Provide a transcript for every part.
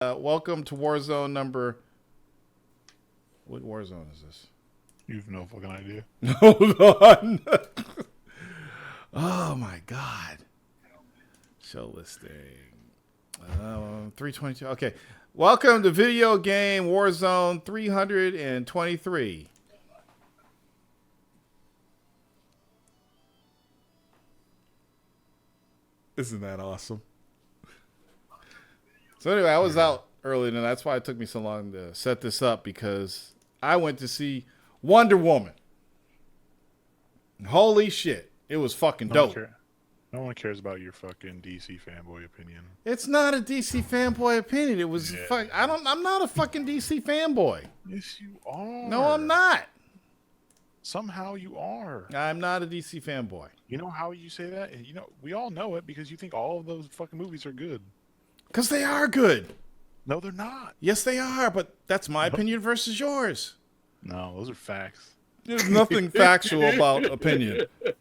Welcome to Warzone number. What Warzone is this? You've no fucking idea. Hold on. Oh my god. Show listing. 322. Okay. Welcome to video game Warzone 323. Isn't that awesome? So anyway, I was out early, and that's why it took me so long to set this up, because I went to see Wonder Woman. Holy shit. It was fucking dope. No one cares about your fucking DC fanboy opinion. It's not a DC fanboy opinion. It was I'm not a fucking DC fanboy. Yes, you are. No, I'm not. Somehow you are. I'm not a DC fanboy. You know how you say that? You know, we all know it because you think all of those fucking movies are good. Because they are good. No, they're not. Yes, they are, but that's my opinion versus yours. No, those are facts. There's nothing factual about opinion. Yeah,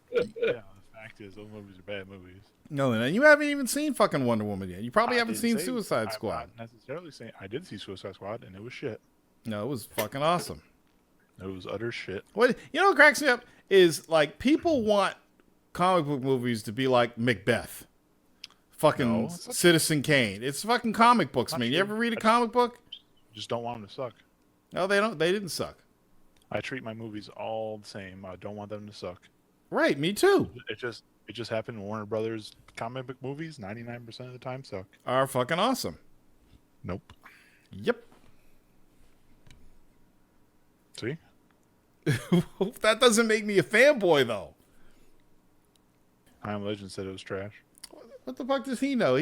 the fact is those movies are bad movies. No, you haven't even seen fucking Wonder Woman yet. You probably haven't seen Suicide Squad. I'm not necessarily saying I did see Suicide Squad, and it was shit. No, it was fucking awesome. It was utter shit. What cracks me up is, like, people want comic book movies to be like Macbeth, fucking Citizen Kane. It's fucking comic books, man. You ever read a comic book? Just don't want them to suck. No, they don't. They didn't suck. I treat my movies all the same. I don't want them to suck. Right, me too. It just happened. Warner Brothers comic book movies 99% of the time suck. Are fucking awesome. Nope. Yep. See? That doesn't make me a fanboy, though. I Am Legend said it was trash. What the fuck does he know?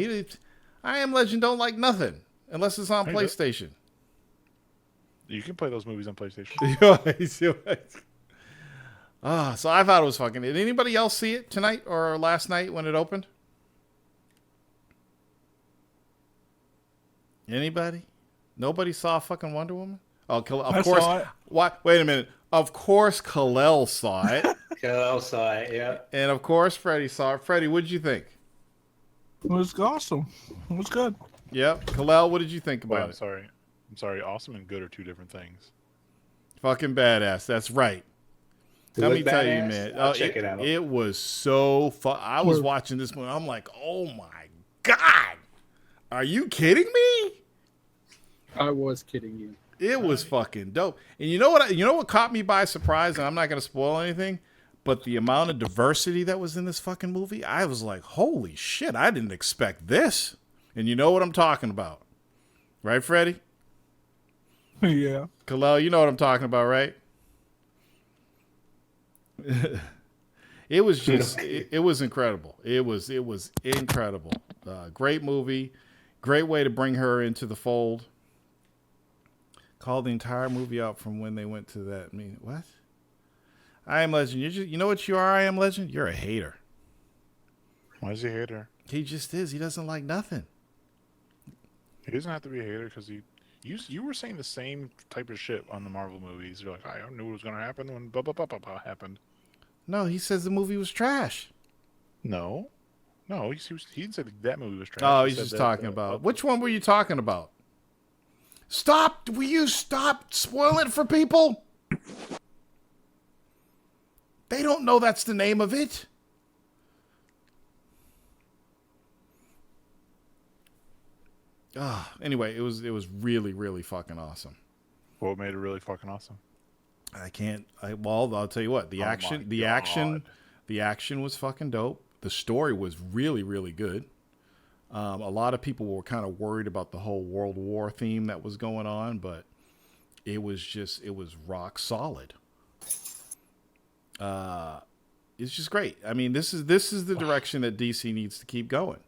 I Am Legend don't like nothing unless it's on PlayStation. You can play those movies on PlayStation. So I thought it was fucking. Did anybody else see it tonight or last night when it opened? Anybody? Nobody saw fucking Wonder Woman? Oh, of course. Saw it. What? Wait a minute. Of course, Kalel saw it. Kalel saw it, yeah. And of course, Freddie saw it. Freddie, what did you think? It was awesome. It was good. Yep. Kalel, what did you think about it? I'm sorry. Awesome and good are two different things. Fucking badass. That's right. Let me tell you, man. Check it out. It was so fun. I was watching this movie. I'm like, oh my God. Are you kidding me? I was kidding you. It was fucking dope. And you know what caught me by surprise, and I'm not going to spoil anything, but the amount of diversity that was in this fucking movie, I was like, holy shit, I didn't expect this. And you know what I'm talking about. Right, Freddie? Yeah. Kalel, you know what I'm talking about, right? It was just, it was incredible. It was incredible. Great movie. Great way to bring her into the fold. Called the entire movie out from when they went to that. I mean, what? I Am Legend. You know what you are, I Am Legend? You're a hater. Why is he a hater? He just is. He doesn't like nothing. He doesn't have to be a hater because you were saying the same type of shit on the Marvel movies. You're like, I knew what was going to happen when blah, blah, blah, blah, blah happened. No, he says the movie was trash. No, he didn't say that movie was trash. Oh, he's just talking about. Which one were you talking about? Stop! Will you stop spoiling it for people? They don't know that's the name of it. Anyway, it was really, really fucking awesome. What made it really fucking awesome? I'll tell you what. The action was fucking dope. The story was really, really good. A lot of people were kind of worried about the whole World War theme that was going on, but it was rock solid. It's just great. I mean, this is the direction that DC needs to keep going.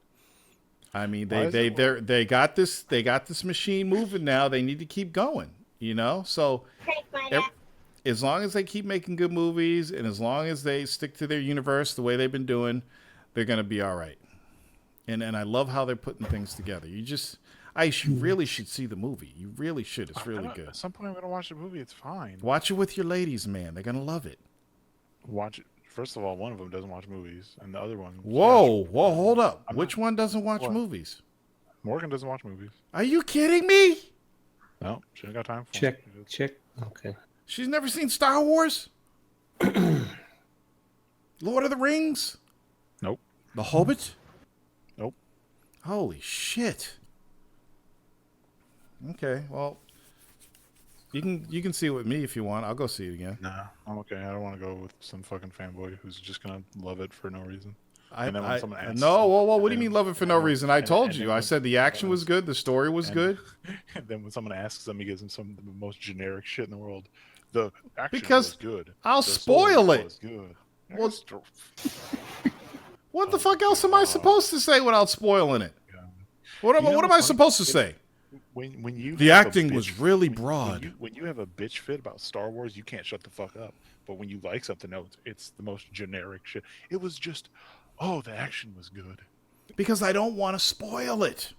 I mean, they got this machine moving now. They need to keep going, So as long as they keep making good movies and as long as they stick to their universe the way they've been doing, they're going to be all right. And I love how they're putting things together. You really should see the movie. You really should. It's really good. At some point, I'm going to watch the movie. It's fine. Watch it with your ladies, man. They're going to love it. Watch it. First of all, one of them doesn't watch movies, and the other one... Whoa, hold up. Which one doesn't watch movies? Morgan doesn't watch movies. Are you kidding me? No, she ain't got time for Check. them. Check. Okay. She's never seen Star Wars? Lord of the Rings? Nope. The Hobbit? Nope. Holy shit. Okay, well, you can see it with me if you want. I'll go see it again. Nah, I'm okay. I don't want to go with some fucking fanboy who's just gonna love it for no reason. And then when someone asks no, him- whoa, what do and you mean then- love it for no reason? I and- told and you. then I when- said the action was good, the story was and- good. And then when someone asks him, he gives him some of the most generic shit in the world. The action Because was good. I'll The story spoil it. was good. Well, What the fuck else am I supposed to say without spoiling it? What am, You know what am what's I funny? supposed to say? When you The have a acting bitch- was really when- broad. When you have a bitch fit about Star Wars, you can't shut the fuck up. But when you like something else, it's the most generic shit. It was just, oh, the action was good. Because I don't want to spoil it.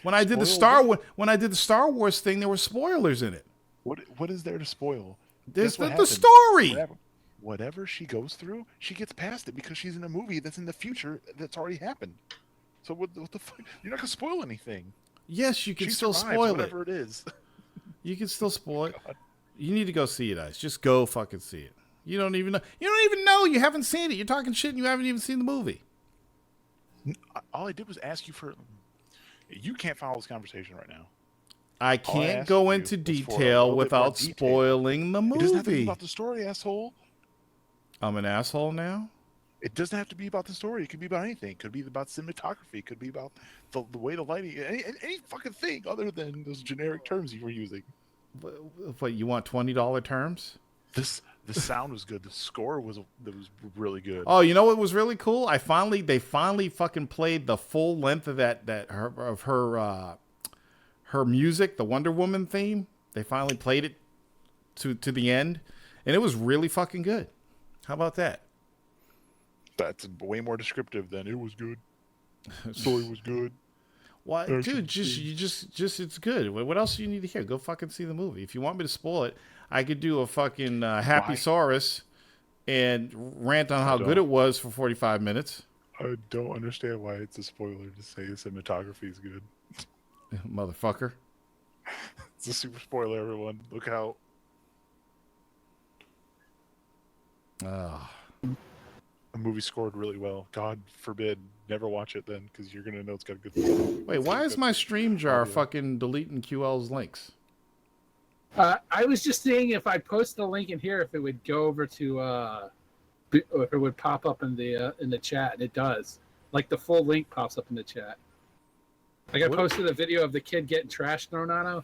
When I did the Spoil Star Wars thing, there were spoilers in it. What is there to spoil? There's Guess what the happens? story. Whatever she goes through, she gets past it because she's in a movie that's in the future that's already happened. So what the fuck? You're not gonna spoil anything. Yes, you can She still survives spoil it. whatever it is. You can still spoil it. God. You need to go see it, Ice. Just go fucking see it. You don't even know. You don't even know. You haven't seen it. You're talking shit and you haven't even seen the movie. All I did was ask you for. You can't follow this conversation right now. I All I can't asked go you into was for a detail little bit more without detail. spoiling the It doesn't have to be movie. about the story, asshole. I'm an asshole now? It doesn't have to be about the story. It could be about anything. It could be about cinematography. It could be about the way the lighting. Any fucking thing other than those generic terms you were using. What, you want $20 terms? The sound was good. The score was really good. Oh, you know what was really cool? They finally fucking played the full length of her music, the Wonder Woman theme. They finally played it to the end, and it was really fucking good. How about that? That's way more descriptive than it was good. Story was good. Why, There's dude? some Just it's good. What else do you need to hear? Go fucking see the movie. If you want me to spoil it, I could do a fucking Happy Saurus and rant on how good it was for 45 minutes. I don't understand why it's a spoiler to say the cinematography is good. Motherfucker. It's a super spoiler, everyone. Look out. A movie scored really well. God forbid, never watch it then, because you're gonna know it's got a good. Wait, why is my stream jar fucking deleting QL's links? I was just seeing if I post the link in here, if it would go over to, or if it would pop up in the chat, and it does. Like the full link pops up in the chat. Like I posted a video of the kid getting trash thrown on him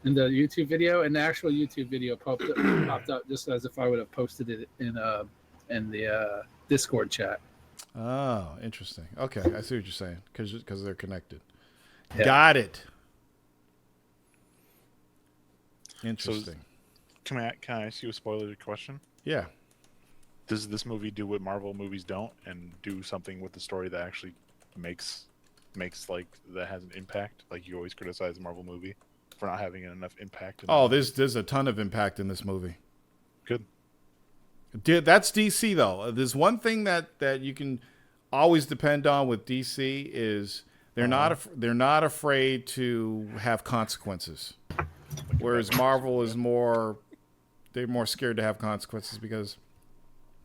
in the YouTube video, and the actual YouTube video popped up just as if I would have posted it in the Discord chat. Oh, interesting. Okay, I see what you're saying, because they're connected. Yeah. Got it. Interesting. Can I ask you a spoiler question? Yeah. Does this movie do what Marvel movies don't, and do something with the story that actually makes like that has an impact? Like you always criticize a Marvel movie for not having enough impact. Oh, there's a ton of impact in this movie. Good. That's DC though. There's one thing that you can always depend on with DC is they're not afraid to have consequences. Whereas Marvel is they're more scared to have consequences because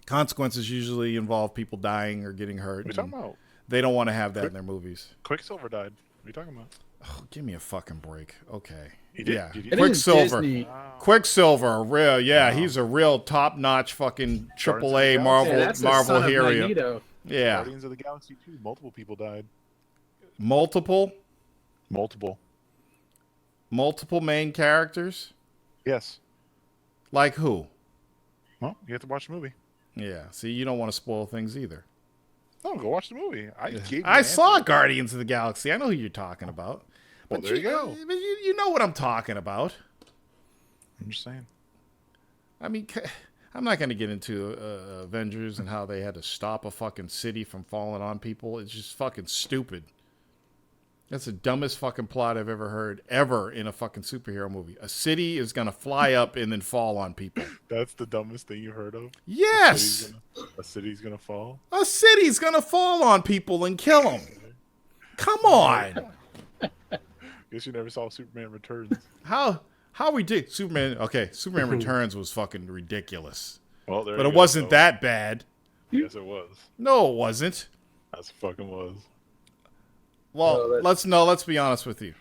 consequences usually involve people dying or getting hurt. What are you talking about? They don't want to have that in their movies. Quicksilver died. What are you talking about? Oh, give me a fucking break. Okay. He did? Yeah. Did he? It is Quicksilver. Disney. Wow. Quicksilver, real, yeah, he's a real top-notch fucking Guardians of the AAA Galaxy. Marvel Yeah, that's the Marvel son of hero. Magneto. Yeah, Guardians of the Galaxy 2. Multiple people died. multiple main characters. Yes. Like who? Well, you have to watch the movie. Yeah. See, you don't want to spoil things either. No, go watch the movie. I saw Guardians of the Galaxy. I know who you're talking about. Well, But there you go. But you know what I'm talking about. I'm just saying. I mean, I'm not going to get into Avengers and how they had to stop a fucking city from falling on people. It's just fucking stupid. That's the dumbest fucking plot I've ever heard, ever in a fucking superhero movie. A city is going to fly up and then fall on people. That's the dumbest thing you heard of? Yes! A city's gonna fall? A city's going to fall on people and kill them. Come on. Guess you never saw Superman Returns. How ridiculous. Superman Returns was fucking ridiculous. Well, there But you it go, wasn't so- that bad. Yes, it was. No, it wasn't. That's fucking was. Well, let's be honest with you.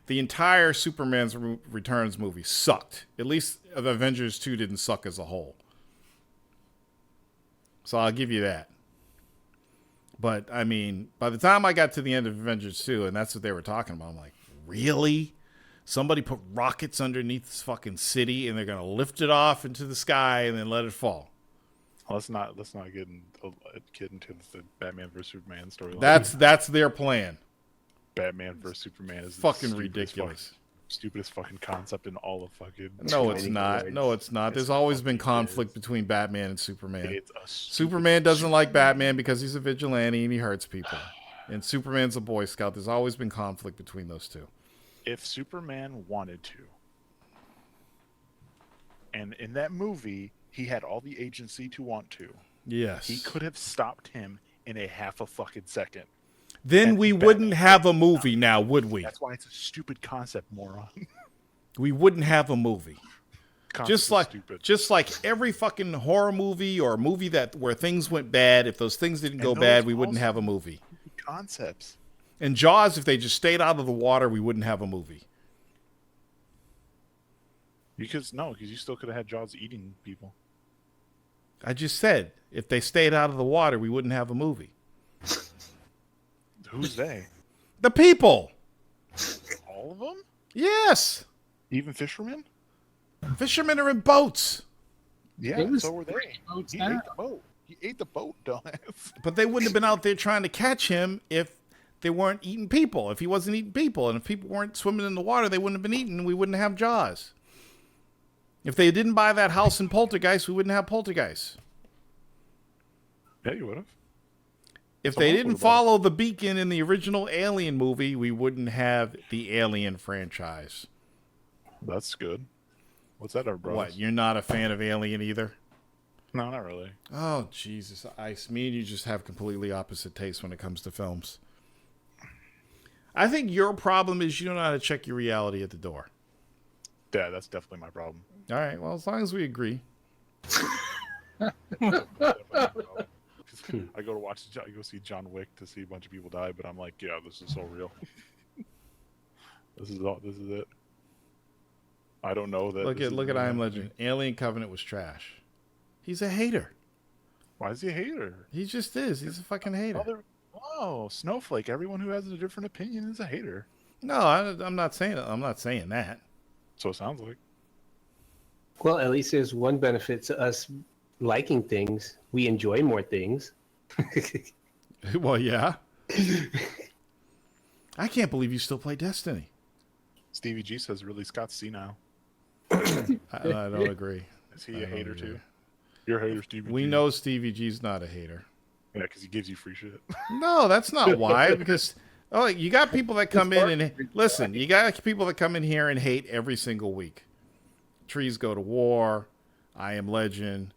The entire Superman's Returns movie sucked. At least Avengers 2 didn't suck as a whole. So I'll give you that. But, I mean, by the time I got to the end of Avengers 2, and that's what they were talking about, I'm like, really? Somebody put rockets underneath this fucking city, and they're going to lift it off into the sky and then let it fall. Let's not get into the Batman vs Superman storyline. That's their plan. Batman vs Superman is Fucking the ridiculous. Stupidest fucking concept in all of fucking. No, it's not. No, it's not. There's always been conflict between Batman and Superman. It's a Superman doesn't like Batman because he's a vigilante and he hurts people. And Superman's a Boy Scout. There's always been conflict between those two. If Superman wanted to, and in that movie he had all the agency to want to, Yes. he could have stopped him in a half a fucking second. Then and we Batman- wouldn't have a movie now, would we? That's why it's a stupid concept, moron. We wouldn't have a movie. Concept Just is like stupid. just like every fucking horror movie or movie where things went bad, if those things didn't go those bad, we wouldn't also- have a movie. Concepts. And Jaws, if they just stayed out of the water, we wouldn't have a movie. Because you still could have had Jaws eating people. I just said, if they stayed out of the water, we wouldn't have a movie. Who's they? The people. All of them? Yes. Even fishermen? Fishermen are in boats. Yeah, It was so were they. three boats He down. ate the boat. He ate the boat, dumbass. But they wouldn't have been out there trying to catch him if they weren't eating people. If he wasn't eating people. And if people weren't swimming in the water, they wouldn't have been eaten. And we wouldn't have Jaws. If they didn't buy that house in Poltergeist, we wouldn't have Poltergeist. Yeah, you would have. If Someone they didn't would've bought follow the beacon in the original Alien movie, we wouldn't have the Alien franchise. That's good. What's that, our bros? What, you're not a fan of Alien either? No, not really. Oh, Jesus, Ice. Me and you just have completely opposite tastes when it comes to films. I think your problem is you don't know how to check your reality at the door. Yeah, that's definitely my problem. All right, well, as long as we agree. I go see John Wick to see a bunch of people die, but I'm like, yeah, this is so real. This is it. I don't know that. Look at I Am Legend. Alien Covenant was trash. He's a hater. Why is he a hater? He just is. He's a fucking hater. Oh, snowflake. Everyone who has a different opinion is a hater. No, I'm not saying that. So it sounds like. Well, at least there's one benefit to us liking things. We enjoy more things. Well, yeah. I can't believe you still play Destiny. Stevie G says Ridley Scott's senile. I don't agree. Is he I a don't hater agree. too? You're a hater, Stevie We G. know Stevie G's not a hater. Yeah, because he gives you free shit. No, that's not why. Because you got people that come in and listen. You got people that come in here and hate every single week. Trees Go to War, I Am Legend.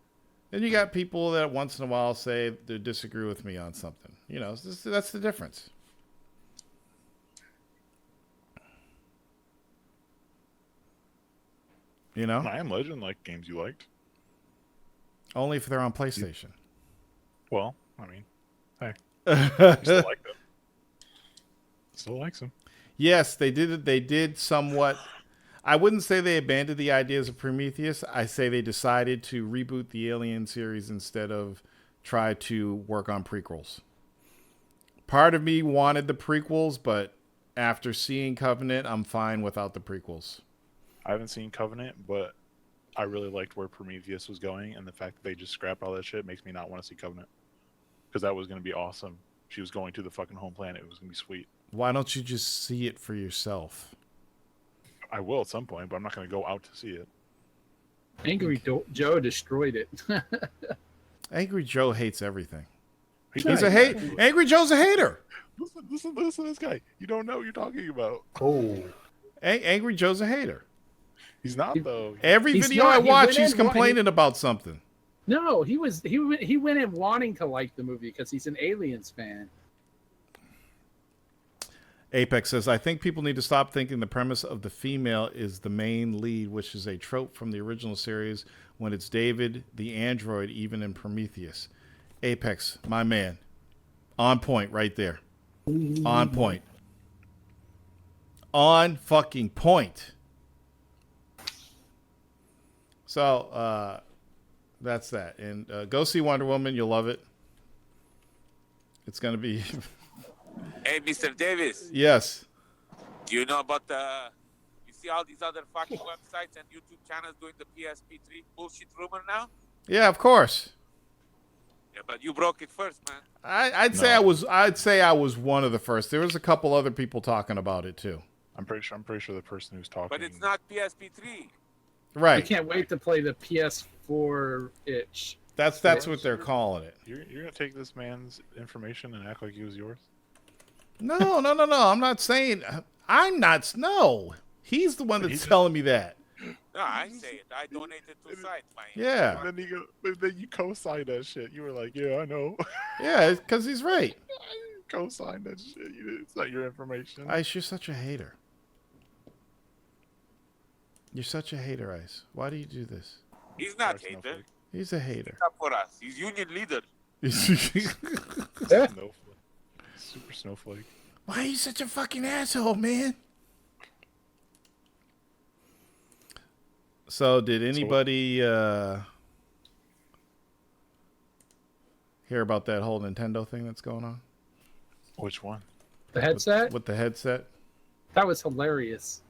Then you got people that once in a while say they disagree with me on something. You know, that's the difference. You know, I Am Legend like games you liked. only if they're on PlayStation. Well, I mean, hey, you still like them. Still likes them. Yes, they did. They did somewhat. I wouldn't say they abandoned the ideas of Prometheus. I say they decided to reboot the Alien series instead of try to work on prequels. Part of me wanted the prequels, but after seeing Covenant, I'm fine without the prequels. I haven't seen Covenant, but I really liked where Prometheus was going, and the fact that they just scrapped all that shit makes me not want to see Covenant. Because that was going to be awesome. She was going to the fucking home planet. It was going to be sweet. Why don't you just see it for yourself? I will at some point, but I'm not going to go out to see it. Angry Joe destroyed it. Angry Joe hates everything. He's He's a hate. Angry Joe's a hater. Listen to this guy. You don't know what you're talking about. Oh, Angry Joe's a hater. He's not, though. Every He's video not. I He watch, went he's in complaining about something. No, he went in wanting to like the movie because he's an Aliens fan. Apex says, I think people need to stop thinking the premise of the female is the main lead, which is a trope from the original series when it's David, the android, even in Prometheus. Apex, my man. On point right there. On point. On fucking point. So, that's that. And go see Wonder Woman. You'll love it. It's going to be... Hey, Mr. Davis. Yes. Do you know about you see all these other fucking websites and YouTube channels doing the PSP3 bullshit rumor now? Yeah, of course. Yeah, but you broke it first, man. I'd say I was one of the first. There was a couple other people talking about it too. I'm pretty sure the person who's talking. But it's not PSP3. Right. I can't wait to play the PS4 itch. That's what they're calling it. You're gonna take this man's information and act like he was yours? No. I'm not saying. I'm not. No. He's the one that's telling me that. No, I say it. I donated to sites, man. Yeah. And then you co-signed that shit. You were like, yeah, I know. Yeah, because he's right. Co-signed that shit. It's not your information. Ice, you're such a hater. You're such a hater, Ice. Why do you do this? He's not Sorry, hater. Snowflake. He's a hater. He's up for us. He's union leader. Snowflake. Super snowflake. Why are you such a fucking asshole, man? So, did anybody hear about that whole Nintendo thing that's going on? Which one? The headset? With the headset? That was hilarious.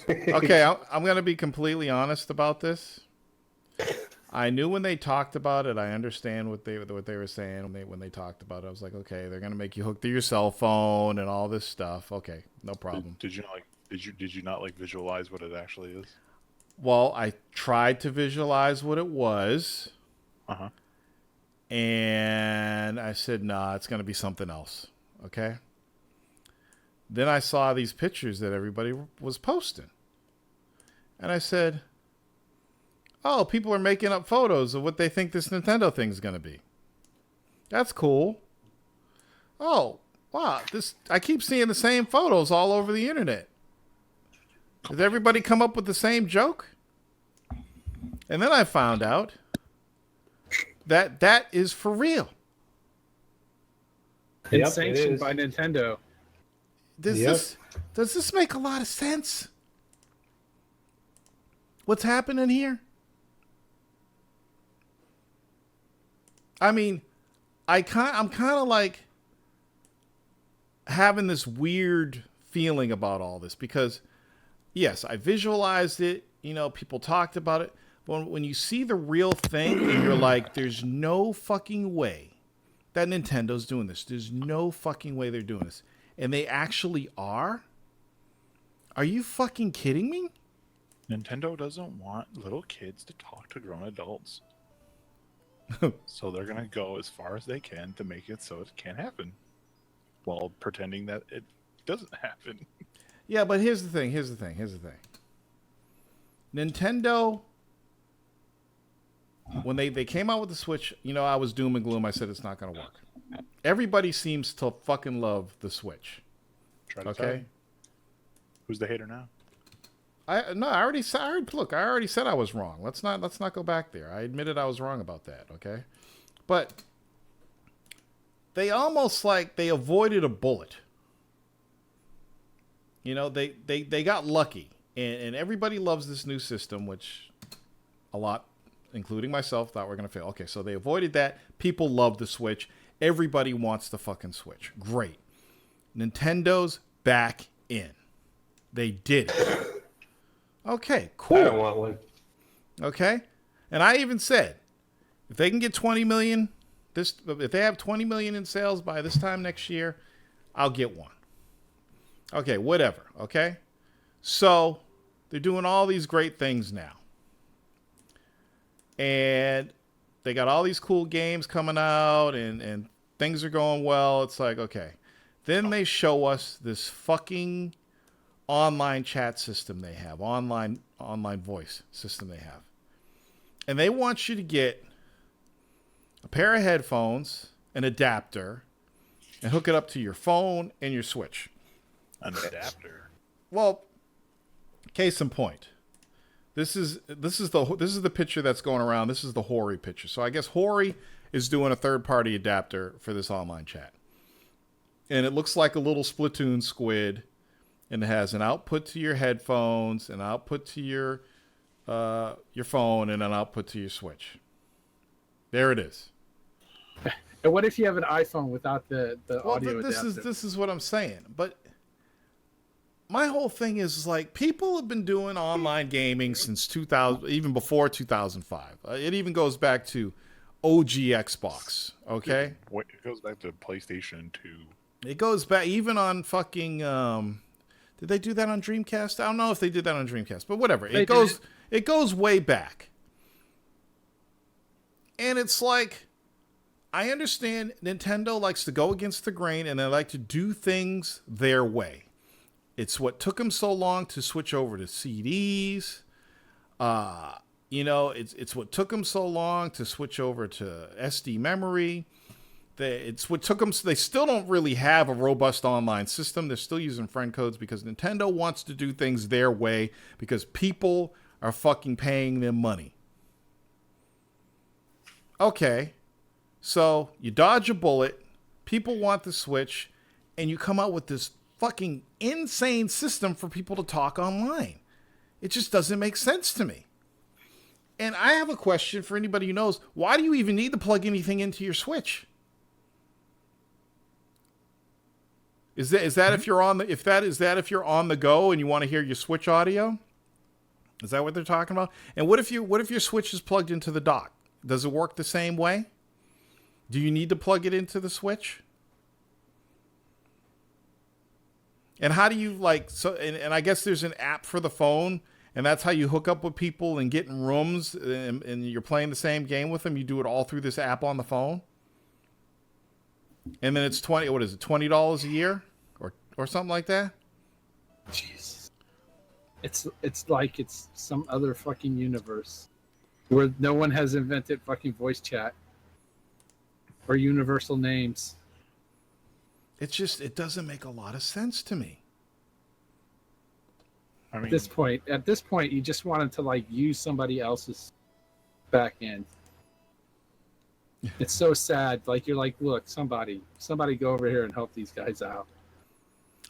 Okay, I'm going to be completely honest about this. I knew when they talked about it. I understand what they were saying when they talked about it. I was like, okay, they're going to make you hook to your cell phone and all this stuff. Okay, no problem. Did you not like visualize what it actually is? Well, I tried to visualize what it was. Uh-huh. And I said, nah, it's going to be something else. Okay? Then I saw these pictures that everybody was posting. And I said, oh, people are making up photos of what they think this Nintendo thing's going to be. That's cool. Oh, wow. I keep seeing the same photos all over the internet. Did everybody come up with the same joke? And then I found out that is for real. It's sanctioned by Nintendo. Does this make a lot of sense? What's happening here? I mean, I'm kind of like having this weird feeling about all this because, yes, I visualized it. You know, people talked about it. But when you see the real thing and you're like, there's no fucking way that Nintendo's doing this. There's no fucking way they're doing this. And they actually are? Are you fucking kidding me? Nintendo doesn't want little kids to talk to grown adults. So they're going to go as far as they can to make it so it can't happen. While pretending that it doesn't happen. Yeah, but here's the thing. Nintendo, when they came out with the Switch, you know, I was doom and gloom. I said it's not going to work. Everybody seems to fucking love the Switch. Okay? Who's the hater now? I already said I was wrong. Let's not go back there. I admitted I was wrong about that, okay? But they almost like they avoided a bullet. You know, they got lucky. And everybody loves this new system, which a lot, including myself, thought we're going to fail. Okay, so they avoided that. People love the Switch. Everybody wants the fucking Switch. Great. Nintendo's back in. They did it. Okay, cool. I don't want one. Okay? And I even said, if they can get 20 million, if they have 20 million in sales by this time next year, I'll get one. Okay, whatever. Okay? So, they're doing all these great things now. And they got all these cool games coming out and things are going well. It's like, okay. Then they show us this fucking online chat system they have, online voice system they have. And they want you to get a pair of headphones, an adapter, and hook it up to your phone and your Switch. An adapter. Well, case in point. This is the picture that's going around. This is the Hori picture. So I guess Hori is doing a third-party adapter for this online chat. And it looks like a little Splatoon squid, and it has an output to your headphones, an output to your phone, and an output to your Switch. There it is. And what if you have an iPhone without the audio adapter? This is what I'm saying. But my whole thing is like people have been doing online gaming since 2000, even before 2005. It even goes back to OG Xbox. Okay, It goes back to PlayStation 2. it goes back even on fucking. Did they do that on Dreamcast? I don't know if they did that on Dreamcast, but whatever. It goes way back. And it's like, I understand Nintendo likes to go against the grain and they like to do things their way. It's what took them so long to switch over to CDs. It's what took them so long to switch over to SD memory. It's what took them. They still don't really have a robust online system. They're still using friend codes because Nintendo wants to do things their way because people are fucking paying them money. Okay, so you dodge a bullet. People want the Switch, and you come out with this fucking insane system for people to talk online. It just doesn't make sense to me. And I have a question for anybody who knows, why do you even need to plug anything into your Switch? Is that if you're on the go and you want to hear your Switch audio? Is that what they're talking about? And what if your Switch is plugged into the dock? Does it work the same way? Do you need to plug it into the Switch? And how do you and I guess there's an app for the phone, and that's how you hook up with people and get in rooms and you're playing the same game with them. You do it all through this app on the phone. And then it's $20 a year or something like that? Jeez. It's like it's some other fucking universe where no one has invented fucking voice chat or universal names. It doesn't make a lot of sense to me. I mean, At this point, you just wanted to use somebody else's back end. It's so sad. You're like, look, somebody go over here and help these guys out.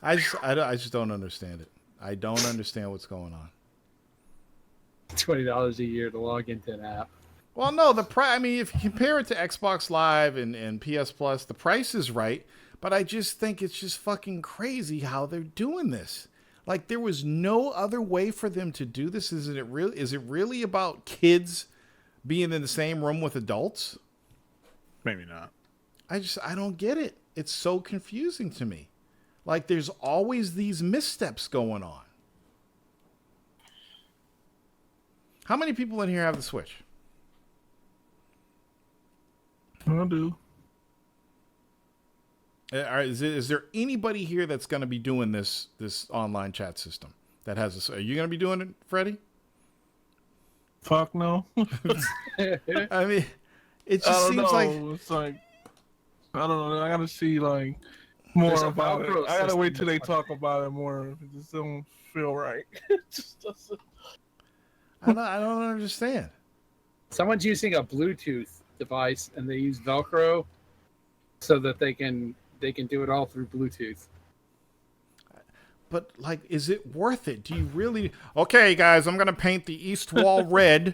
I just don't understand it. I don't understand what's going on. $20 a year to log into an app. Well, no, I mean, if you compare it to Xbox Live and PS Plus, the price is right. But I just think it's just fucking crazy how they're doing this. There was no other way for them to do this. Is it really about kids being in the same room with adults? maybe not. I don't get it. It's so confusing to me. There's always these missteps going on. How many people in here have the Switch? I do. Is there anybody here that's going to be doing this online chat system that has this? Are you going to be doing it, Freddie? Fuck no. I mean, it just seems like it's I don't know. I gotta see more about it. I gotta wait till they talk about it more. It just don't feel right. It just doesn't. I don't understand. Someone's using a Bluetooth device and they use Velcro so that they can do it all through Bluetooth. But is it worth it? Do you really? Okay, guys, I'm gonna paint the east wall red.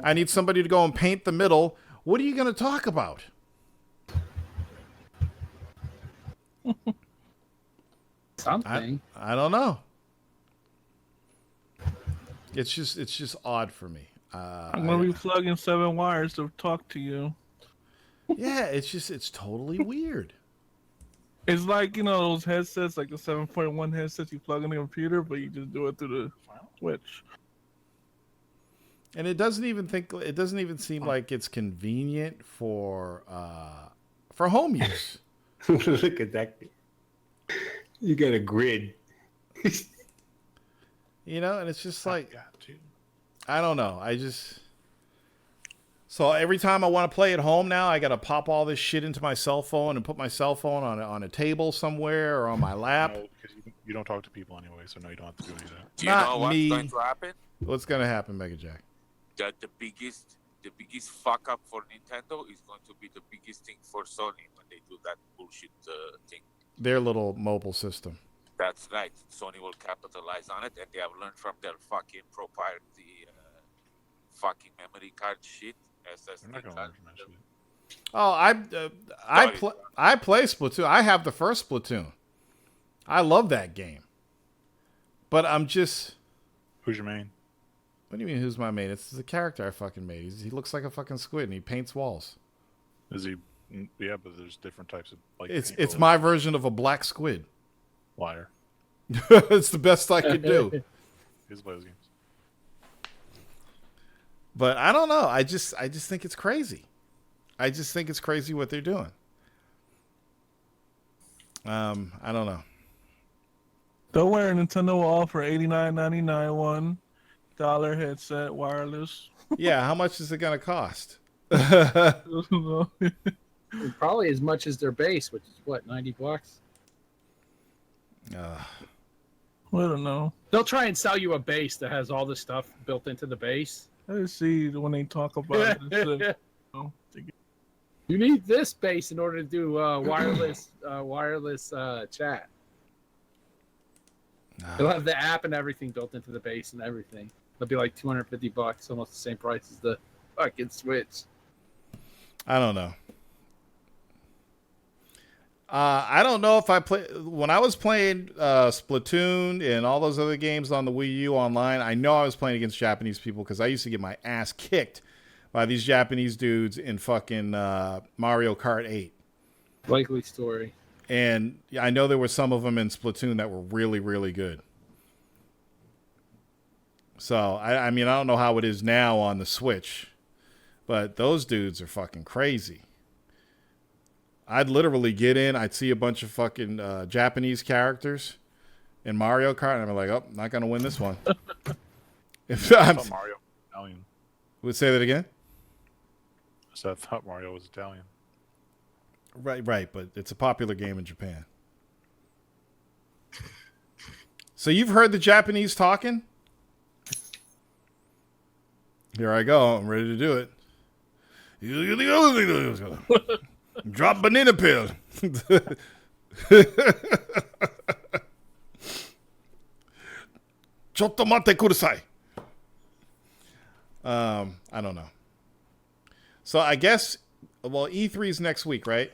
I need somebody to go and paint the middle. What are you gonna talk about? Something. I don't know. It's just odd for me. I'm gonna be plugging 7 wires to talk to you. Yeah, it's totally weird. It's like, those headsets, like the 7.1 headsets you plug in the computer, but you just do it through the Switch. And it doesn't even seem like it's convenient for home use. Look at that. You got a grid. And it's just I don't know. So every time I want to play at home now, I got to pop all this shit into my cell phone and put my cell phone on a table somewhere or on my lap. No, because you don't talk to people anyway, so no, you don't have to do any of that. Do you Not know what's me. going to happen? What's going to happen, Mega Jack? That the biggest fuck up for Nintendo is going to be the biggest thing for Sony when they do that bullshit thing. Their little mobile system. That's right. Sony will capitalize on it, and they have learned from their fucking proprietary fucking memory card shit. SSD They're not gonna card. learn from that shit. Oh, I play Splatoon. I have the first Splatoon. I love that game. But I'm just... Who's your main? What do you mean, who's my main? It's the character I fucking made. He looks like a fucking squid, and he paints walls. Is he? Yeah, but there's different types of like. It's my version of a black squid. liar. It's the best I could do. He's play those games. But I don't know. I just think it's crazy. I just think it's crazy what they're doing. I don't know. Don't worry, Nintendo will offer $89.99 $1 headset wireless. Yeah, how much is it gonna cost? Probably as much as their base, which is what, $90? I don't know. They'll try and sell you a base that has all the stuff built into the base. Let's see when they talk about it. You need this base in order to do wireless chat. They'll have the app and everything built into the base and everything. It'll be like $250, almost the same price as the fucking Switch. I don't know. I don't know if I play when I was playing Splatoon and all those other games on the Wii U online. I know I was playing against Japanese people because I used to get my ass kicked by these Japanese dudes in fucking Mario Kart 8. Likely story. And I know there were some of them in Splatoon that were really, really good. So I mean, I don't know how it is now on the Switch, but those dudes are fucking crazy. I'd literally get in, I'd see a bunch of fucking Japanese characters in Mario Kart, and I'm like, oh, not going to win this one. If I I'm, thought Mario was Italian. would say that again? So I thought Mario was Italian. Right, but it's a popular game in Japan. So you've heard the Japanese talking? Here I go. I'm ready to do it. Drop banana peel. Chotto mate kudasai. I don't know. So I guess, well, E3's next week, right?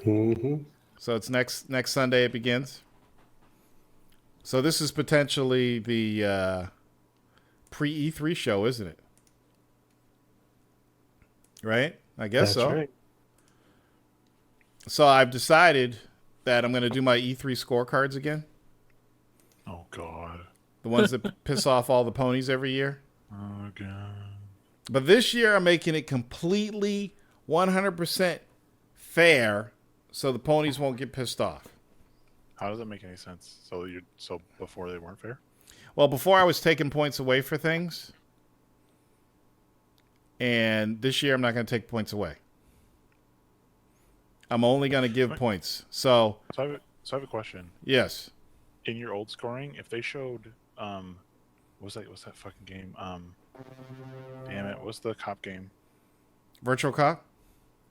Mm-hmm. So it's next Sunday it begins. So this is potentially the pre-E3 show, isn't it? Right? I guess That's so. right. So I've decided that I'm going to do my E3 scorecards again. Oh God. The ones that piss off all the ponies every year. Oh God. But this year I'm making it completely 100% fair so the ponies won't get pissed off. How does that make any sense? So before they weren't fair? Well, before I was taking points away for things. And this year I'm not going to take points away. I'm only going to give points. So I have a question. yes. In your old scoring, if they showed what's that fucking game? Damn it, what's the cop game? Virtual Cop?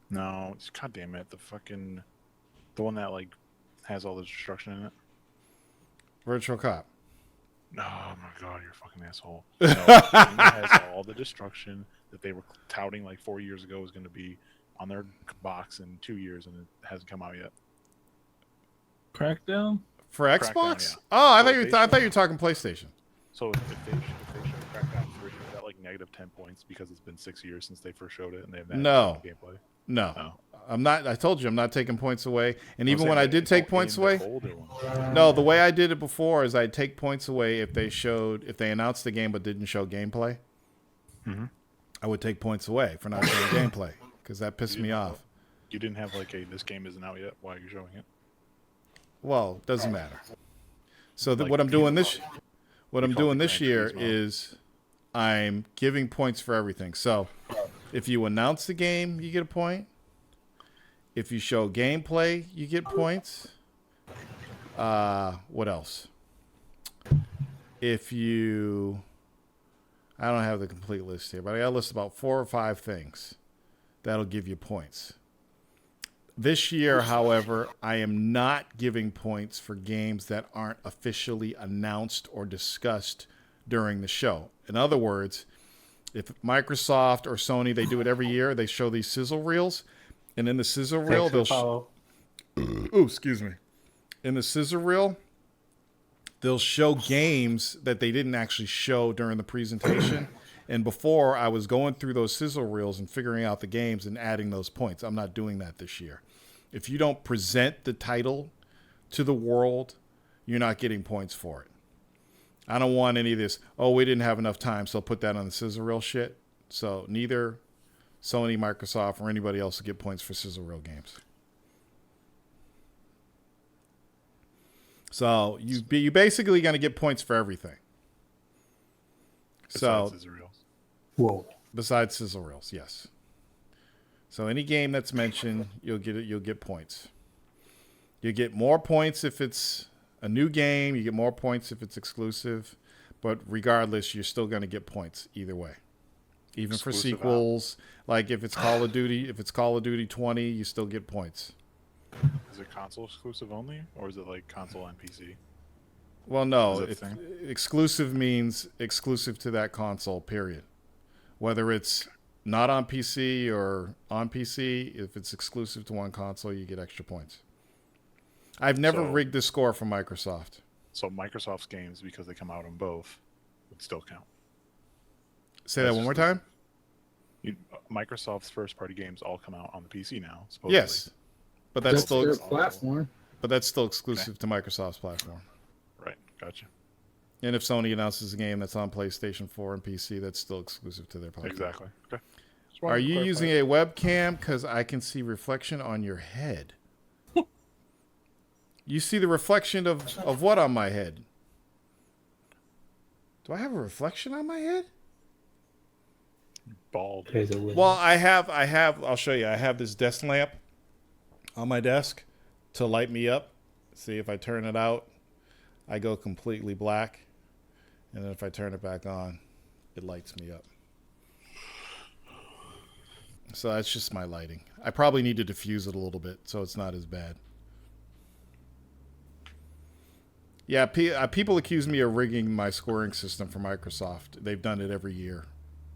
No, god damn it, the one that like has all the destruction in it. Virtual Cop. Oh my god, you're a fucking asshole. No, the game that has all the destruction that they were touting like 4 years ago is going to be on their box in 2 years, and it hasn't come out yet. Crackdown? For Crackdown, Xbox? yeah. Oh, I So thought you were talking PlayStation. So if they show Crackdown 3, is that like negative 10 points because it's been 6 years since they first showed it and they have that No. gameplay? No. Oh. I'm not. I told you I'm not taking points away. And I'm even saying when I that did it's take all points in the away, older one. no, the way I did it before is I'd take points away if they announced the game but didn't show gameplay. Mm-hmm. I would take points away for not showing gameplay because that pissed me off. You didn't have like this game isn't out yet. Why are you showing it? Well, doesn't matter. So Like what I'm doing this you year call it Gran is I'm giving points for everything. So If you announce the game, you get a point. If you show gameplay, you get points. What else? If you... I don't have the complete list here, but I got a list about 4 or 5 things that'll give you points. This year, however, I am not giving points for games that aren't officially announced or discussed during the show. In other words, if Microsoft or Sony, they do it every year, they show these sizzle reels, and in the sizzle reel, they'll excuse me. In the sizzle reel, they'll show games that they didn't actually show during the presentation. And before, I was going through those sizzle reels and figuring out the games and adding those points. I'm not doing that this year. If you don't present the title to the world, you're not getting points for it. I don't want any of this, oh, we didn't have enough time, so I'll put that on the sizzle reel shit. So neither Sony, Microsoft, or anybody else will get points for sizzle reel games. So you basically going to get points for everything. Besides sizzle reels. Whoa. Besides sizzle reels, yes. So any game that's mentioned, you'll get points. You get more points if it's a new game. You get more points if it's exclusive. But regardless, you're still going to get points either way. Even exclusive for sequels, like if it's Call of Duty 20, you still get points. Is it console exclusive only, or is it like console and PC? Well, no. Exclusive means exclusive to that console, period. Whether it's not on PC or on PC, if it's exclusive to one console, you get extra points. I've never rigged the score for Microsoft. So Microsoft's games, because they come out on both, would still count. Say that one more time? Microsoft's first-party games all come out on the PC now, supposedly. Yes. But that's still their platform. But that's still exclusive to Microsoft's platform. Right, gotcha. And if Sony announces a game that's on PlayStation 4 and PC, that's still exclusive to their platform. Exactly. Okay. Are you using a webcam? Because I can see reflection on your head. You see the reflection of what on my head? Do I have a reflection on my head? Bald. Well, I have, I'll show you. I have this desk lamp on my desk to light me up. See, if I turn it out, I go completely black. And then if I turn it back on, it lights me up. So that's just my lighting. I probably need to diffuse it a little bit so it's not as bad. Yeah, people accuse me of rigging my scoring system for Microsoft. They've done it every year.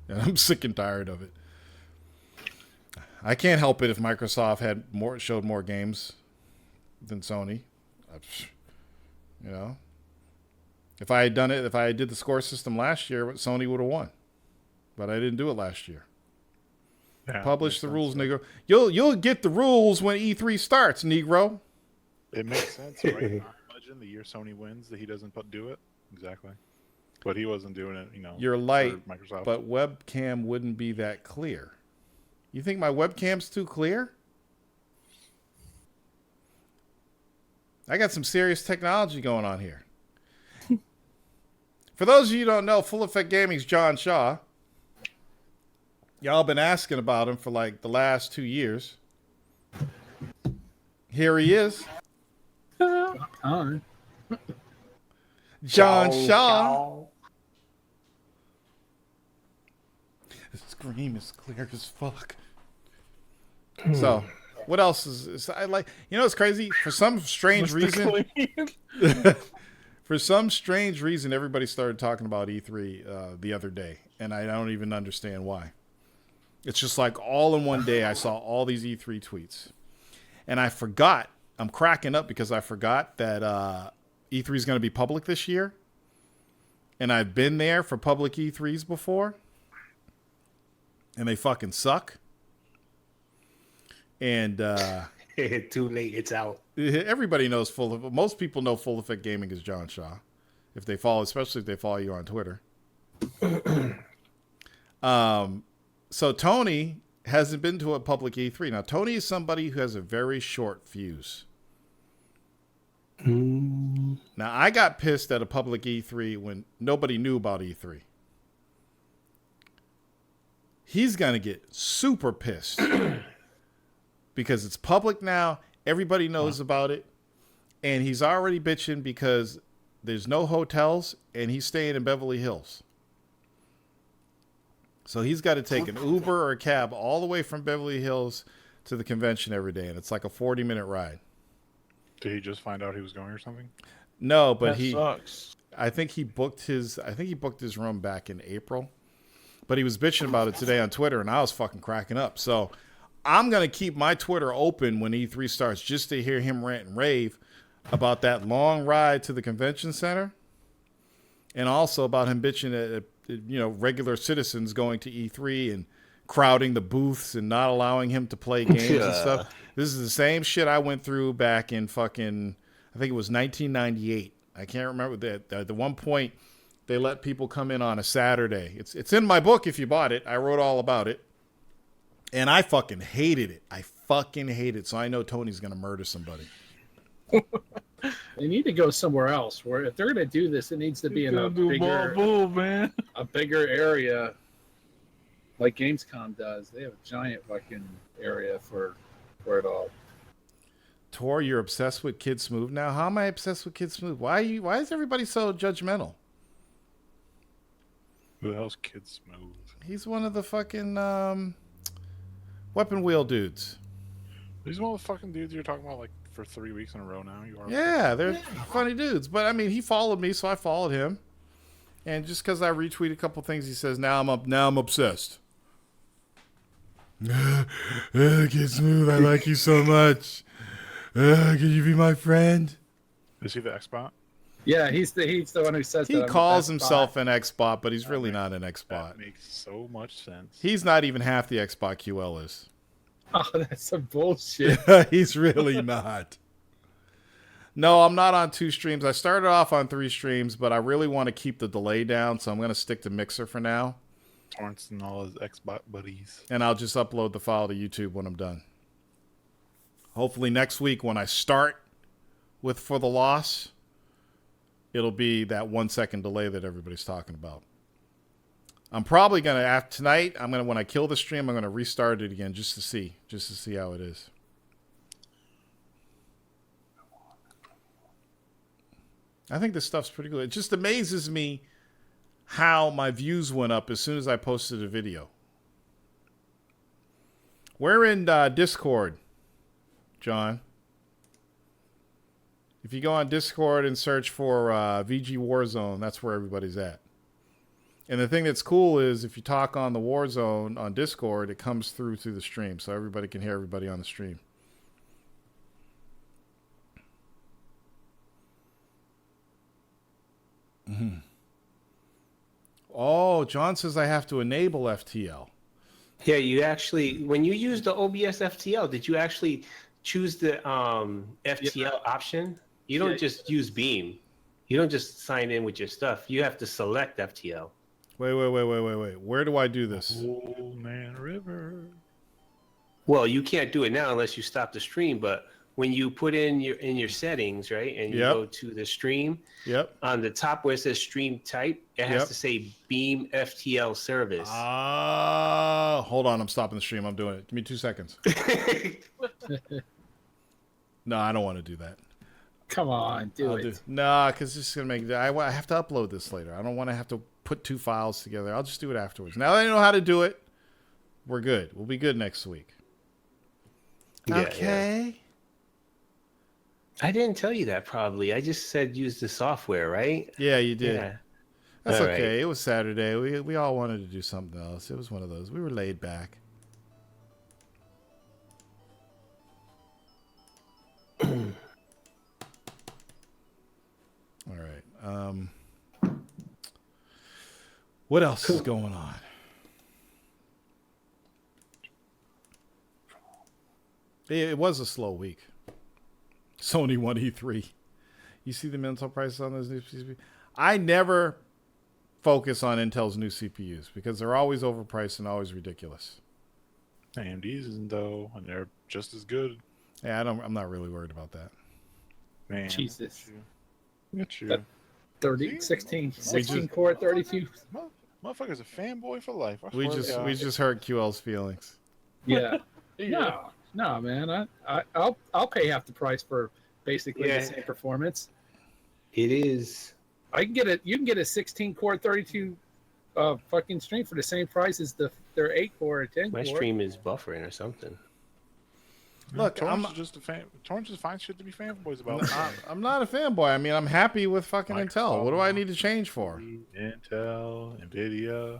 And I'm sick and tired of it. I can't help it if Microsoft showed more games than Sony. You know? If I did the score system last year, Sony would have won. But I didn't do it last year. Yeah, publish the rules, Negro. You'll get the rules when E3 starts, Negro. It makes sense, right? Imagine the year Sony wins that he doesn't do it. Exactly. But he wasn't doing it, You're light, for Microsoft. But webcam wouldn't be that clear. You think my webcam's too clear? I got some serious technology going on here. For those of you who don't know, Full Effect Gaming's John Shaw. Y'all been asking about him for like the last 2 years. Here he is. John Shaw. The screen is clear as fuck. So, what else is I like? You know, it's crazy. For some strange reason, everybody started talking about E3 the other day, and I don't even understand why. It's just like all in one day, I saw all these E3 tweets, and I forgot. I'm cracking up because I forgot that E3 is going to be public this year, and I've been there for public E3s before, and they fucking suck. And too late, it's out. Everybody knows most people know Full Effect Gaming is John Shaw, especially if they follow you on Twitter. So Tony hasn't been to a public E3. Now, Tony is somebody who has a very short fuse. Now, I got pissed at a public E3 when nobody knew about E3. he's going to get super pissed because it's public now. Everybody knows about it. And he's already bitching because there's no hotels and he's staying in Beverly Hills. So he's got to take an Uber or a cab all the way from Beverly Hills to the convention every day. And it's like a 40-minute ride. Did he just find out he was going or something? No, but That sucks. I think he booked his room back in April. But he was bitching about it today on Twitter, and I was fucking cracking up. So I'm going to keep my Twitter open when E3 starts just to hear him rant and rave about that long ride to the convention center, and also about him bitching at regular citizens going to E3 and crowding the booths and not allowing him to play games and stuff. This is the same shit I went through back in fucking, I think it was 1998. I can't remember that. At one point, they let people come in on a Saturday. It's in my book if you bought it. I wrote all about it. And I fucking hated it. So I know Tony's going to murder somebody. They need to go somewhere else. Where if they're going to do this, it needs to be in a bigger area, like Gamescom does. They have a giant fucking area for it all. Tor, you're obsessed with Kid Smooth now. How am I obsessed with Kid Smooth? Why is everybody so judgmental? Who the hell's Kid Smooth? He's one of the fucking weapon wheel dudes. He's one of the fucking dudes you're talking about like for 3 weeks in a row now. Yeah, they're funny dudes. But I mean, he followed me, so I followed him. And just because I retweet a couple things, he says, now I'm obsessed. Kid Smooth, I like you so much. Can you be my friend? Is he the X-Bot? Yeah, he's the one who says he that. He calls himself an X-Bot, but he's really not an X-Bot. That makes so much sense. He's not even half the X-Bot QL is. Oh, that's some bullshit. He's really not. No, I'm not on 2 streams. I started off on 3 streams, but I really want to keep the delay down, so I'm going to stick to Mixer for now. Torrance and all his X-Bot buddies. And I'll just upload the file to YouTube when I'm done. Hopefully next week when I start with For the Loss, it'll be that 1 second delay that everybody's talking about. I'm probably going to, after tonight, when I kill the stream, I'm going to restart it again just to see how it is. I think this stuff's pretty good. It just amazes me how my views went up as soon as I posted a video. We're in Discord, John. If you go on Discord and search for VG Warzone, that's where everybody's at. And the thing that's cool is if you talk on the Warzone on Discord, it comes through to the stream, so everybody can hear everybody on the stream. Mm-hmm. Oh, John says I have to enable FTL. Yeah, you actually, when you use the OBS FTL, did you actually choose the FTL option? You don't just use Beam. You don't just sign in with your stuff. You have to select FTL. Wait. Where do I do this? Old Man River. Well, you can't do it now unless you stop the stream, but when you put in your settings, right, and you go to the stream, on the top where it says stream type, it has to say Beam FTL service. Hold on, I'm stopping the stream. I'm doing it. Give me 2 seconds. No, I don't want to do that. Come on, do it. No, because it's going to make... I have to upload this later. I don't want to have to put 2 files together. I'll just do it afterwards. Now that I know how to do it, we're good. We'll be good next week. Okay. Yeah. I didn't tell you that probably. I just said use the software, right? Yeah, you did. Yeah. That's all okay. right. It was Saturday. We all wanted to do something else. It was one of those. We were laid back. All right. What else is going on? It was a slow week. Sony won E3. You see the mental prices on those new CPUs? I never focus on Intel's new CPUs because they're always overpriced and always ridiculous. AMD's isn't though, and they're just as good. Yeah, I'm not really worried about that. Man, Jesus. Get you. That 16 core 32. Motherfucker's a fanboy for life. We just hurt QL's feelings. Yeah. No, man. I'll pay half the price for basically the same performance. It is. You can get a 16 core 32 fucking stream for the same price as their 8 core or 10 core. My stream is buffering or something. Look, Torrance is fine shit to be fanboys about. I'm not a fanboy. I mean, I'm happy with fucking Intel. What do I need to change for? Intel, Nvidia.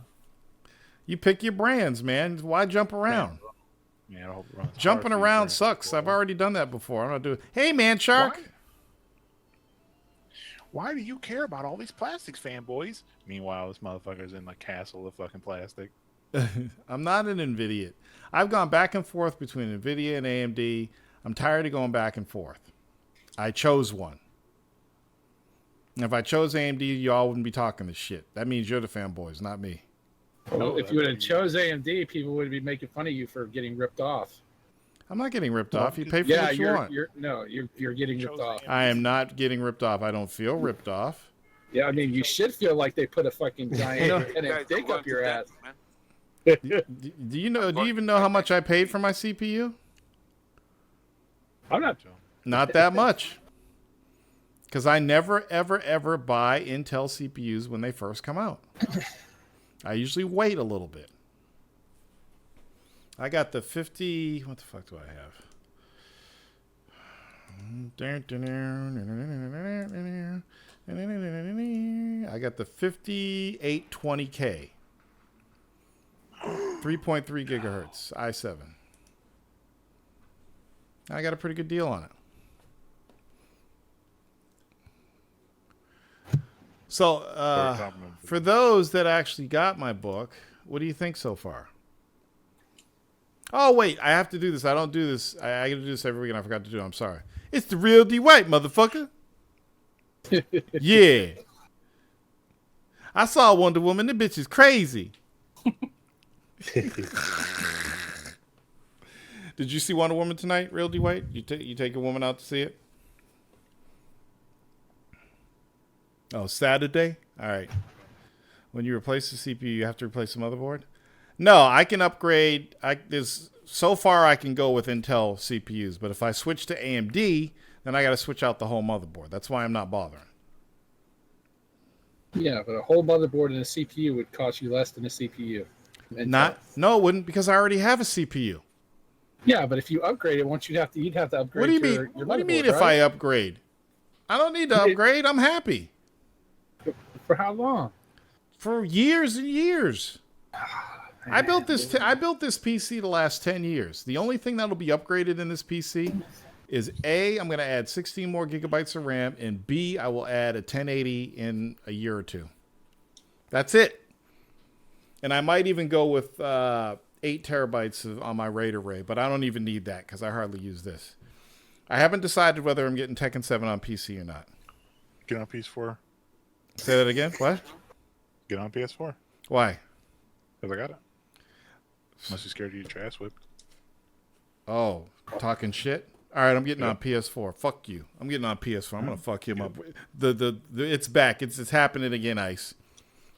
You pick your brands, man. Why jump around? Man, I hope it runs Jumping around sucks. I've already done that before. I'm not doing. Hey, man, Shark. Why do you care about all these plastics, fanboys? Meanwhile, this motherfucker's in the castle of fucking plastic. I'm not an Nvidia. I've gone back and forth between Nvidia and AMD. I'm tired of going back and forth. I chose one. And if I chose AMD, y'all wouldn't be talking this shit. That means you're the fanboys, not me. Well, if you would have chose AMD, people would be making fun of you for getting ripped off. I'm not getting ripped off. You pay for what you want. You're getting ripped off. I am not getting ripped off. I don't feel ripped off. Yeah, I mean, you should feel like they put a fucking giant dick up your ass. Do you even know how much I paid for my CPU? I'm not that much. Because I never, ever, ever buy Intel CPUs when they first come out. I usually wait a little bit. I got the 50. What the fuck do I have? I got the 5820K. 3.3 gigahertz i7. I got a pretty good deal on it. So, for those that actually got my book, what do you think so far? Oh, wait, I have to do this. I don't do this. I got to do this every week, and I forgot to do it. I'm sorry. It's the real D White, motherfucker. Yeah. I saw Wonder Woman. The bitch is crazy. Did you see Wonder Woman tonight, Real D White? You take a woman out to see it? Oh, Saturday? All right. When you replace the CPU, you have to replace the motherboard? No, I can upgrade. So far I can go with Intel CPUs, but if I switch to AMD, then I got to switch out the whole motherboard. That's why I'm not bothering. Yeah, but a whole motherboard and a CPU would cost you less than a CPU. No, it wouldn't, because I already have a CPU. Yeah, but if you upgrade it, you'd have to upgrade. What do you mean? What do you mean if I upgrade? I don't need to upgrade. I'm happy. For how long? For years and years. I built this PC the last 10 years. The only thing that'll be upgraded in this PC is A, I'm going to add 16 more gigabytes of RAM, and B, I will add a 1080 in a year or two. That's it. And I might even go with 8 terabytes on my RAID array, but I don't even need that because I hardly use this. I haven't decided whether I'm getting Tekken 7 on PC or not. Get on PS4. Say that again? What? Get on PS4. Why? Because I got it. Unless you're scared you get your ass whipped. Oh, talking shit? All right, I'm getting on PS4. Fuck you. I'm getting on PS4. I'm gonna fuck him up. It's back. It's happening again, Ice.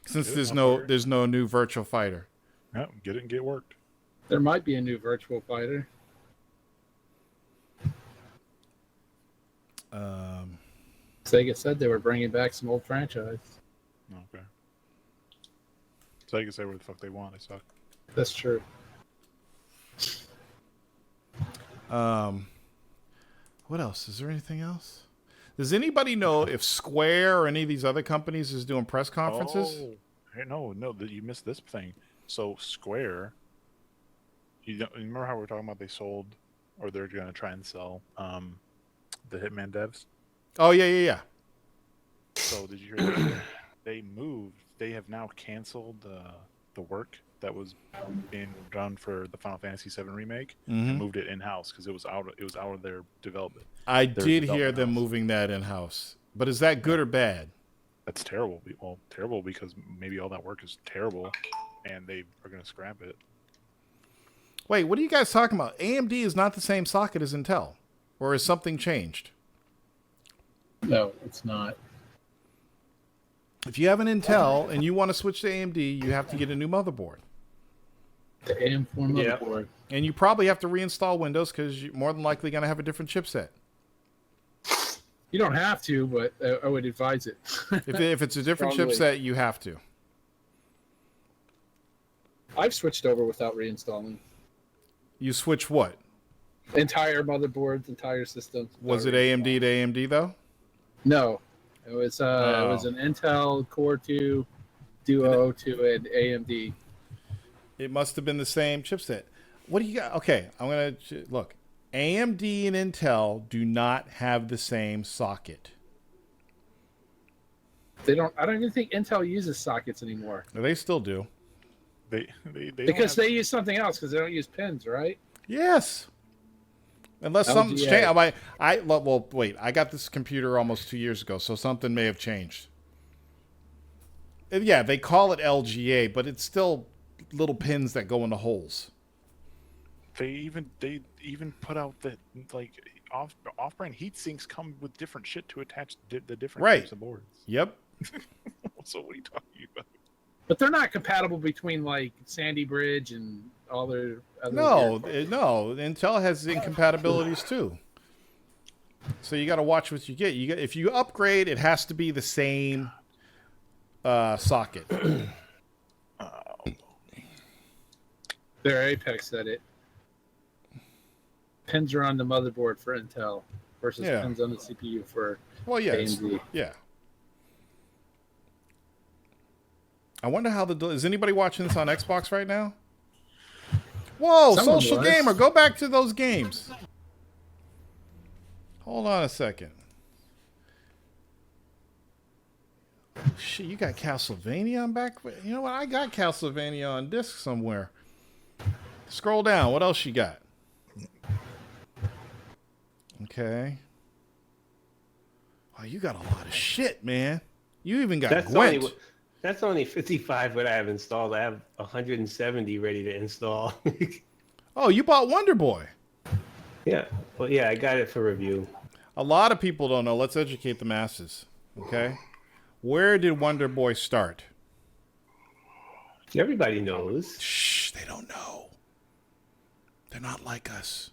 Since there's no new Virtual Fighter. Yep, get it and get worked. There might be a new Virtual Fighter. Sega said they were bringing back some old franchise. Okay. Sega say where the fuck they want. They suck. That's true. What else? Is there anything else? Does anybody know if Square or any of these other companies is doing press conferences? Oh, hey, no, you missed this thing. So Square, you remember how we were talking about they sold, or they're going to try and sell, the Hitman devs? Oh yeah. So did you hear that? They have now canceled the work that was being done for the Final Fantasy VII remake and moved it in house because it was out of their development. I did hear them moving that in house, but is that good or bad? That's terrible. Well, terrible because maybe all that work is terrible, and they are going to scrap it. Wait, what are you guys talking about? AMD is not the same socket as Intel, or has something changed? No, it's not. If you have an Intel and you want to switch to AMD, you have to get a new motherboard. The AM4 motherboard. And you probably have to reinstall Windows because you're more than likely going to have a different chipset. You don't have to, but I would advise it. If it's a different chipset, you have to. I've switched over without reinstalling. You switch what? Entire motherboards, entire systems. Was it AMD to AMD though? No, it was an Intel Core 2 Duo to an AMD. It must have been the same chipset. What do you got? Okay, I'm gonna look. AMD and Intel do not have the same socket. They don't. I don't even think Intel uses sockets anymore. No, they still do. They because they use something else because they don't use pins, right? Yes. Unless something's changed. Well, wait. I got this computer almost 2 years ago, so something may have changed. Yeah, they call it LGA, but it's still little pins that go into holes. They even put out that like off-brand heat sinks come with different shit to attach the different types of boards. Yep. So what are you talking about? But they're not compatible between like Sandy Bridge and all their other. No. Intel has incompatibilities too. So you got to watch what you get. If you upgrade, it has to be the same socket. Their Apex said it. Pins are on the motherboard for Intel versus pins on the CPU for AMD. Yeah. I wonder how is anybody watching this on Xbox right now? Whoa, Someone Social was. Gamer, go back to those games. Hold on a second. Shit, you got Castlevania on back? You know what? I got Castlevania on disc somewhere. Scroll down. What else you got? Okay. Oh, you got a lot of shit, man. You even got Gwent. That's only 55 what I have installed. I have 170 ready to install. Oh, you bought Wonder Boy. Yeah. Well, yeah, I got it for review. A lot of people don't know. Let's educate the masses. Okay. Where did Wonder Boy start? Everybody knows. Shh, they don't know. They're not like us.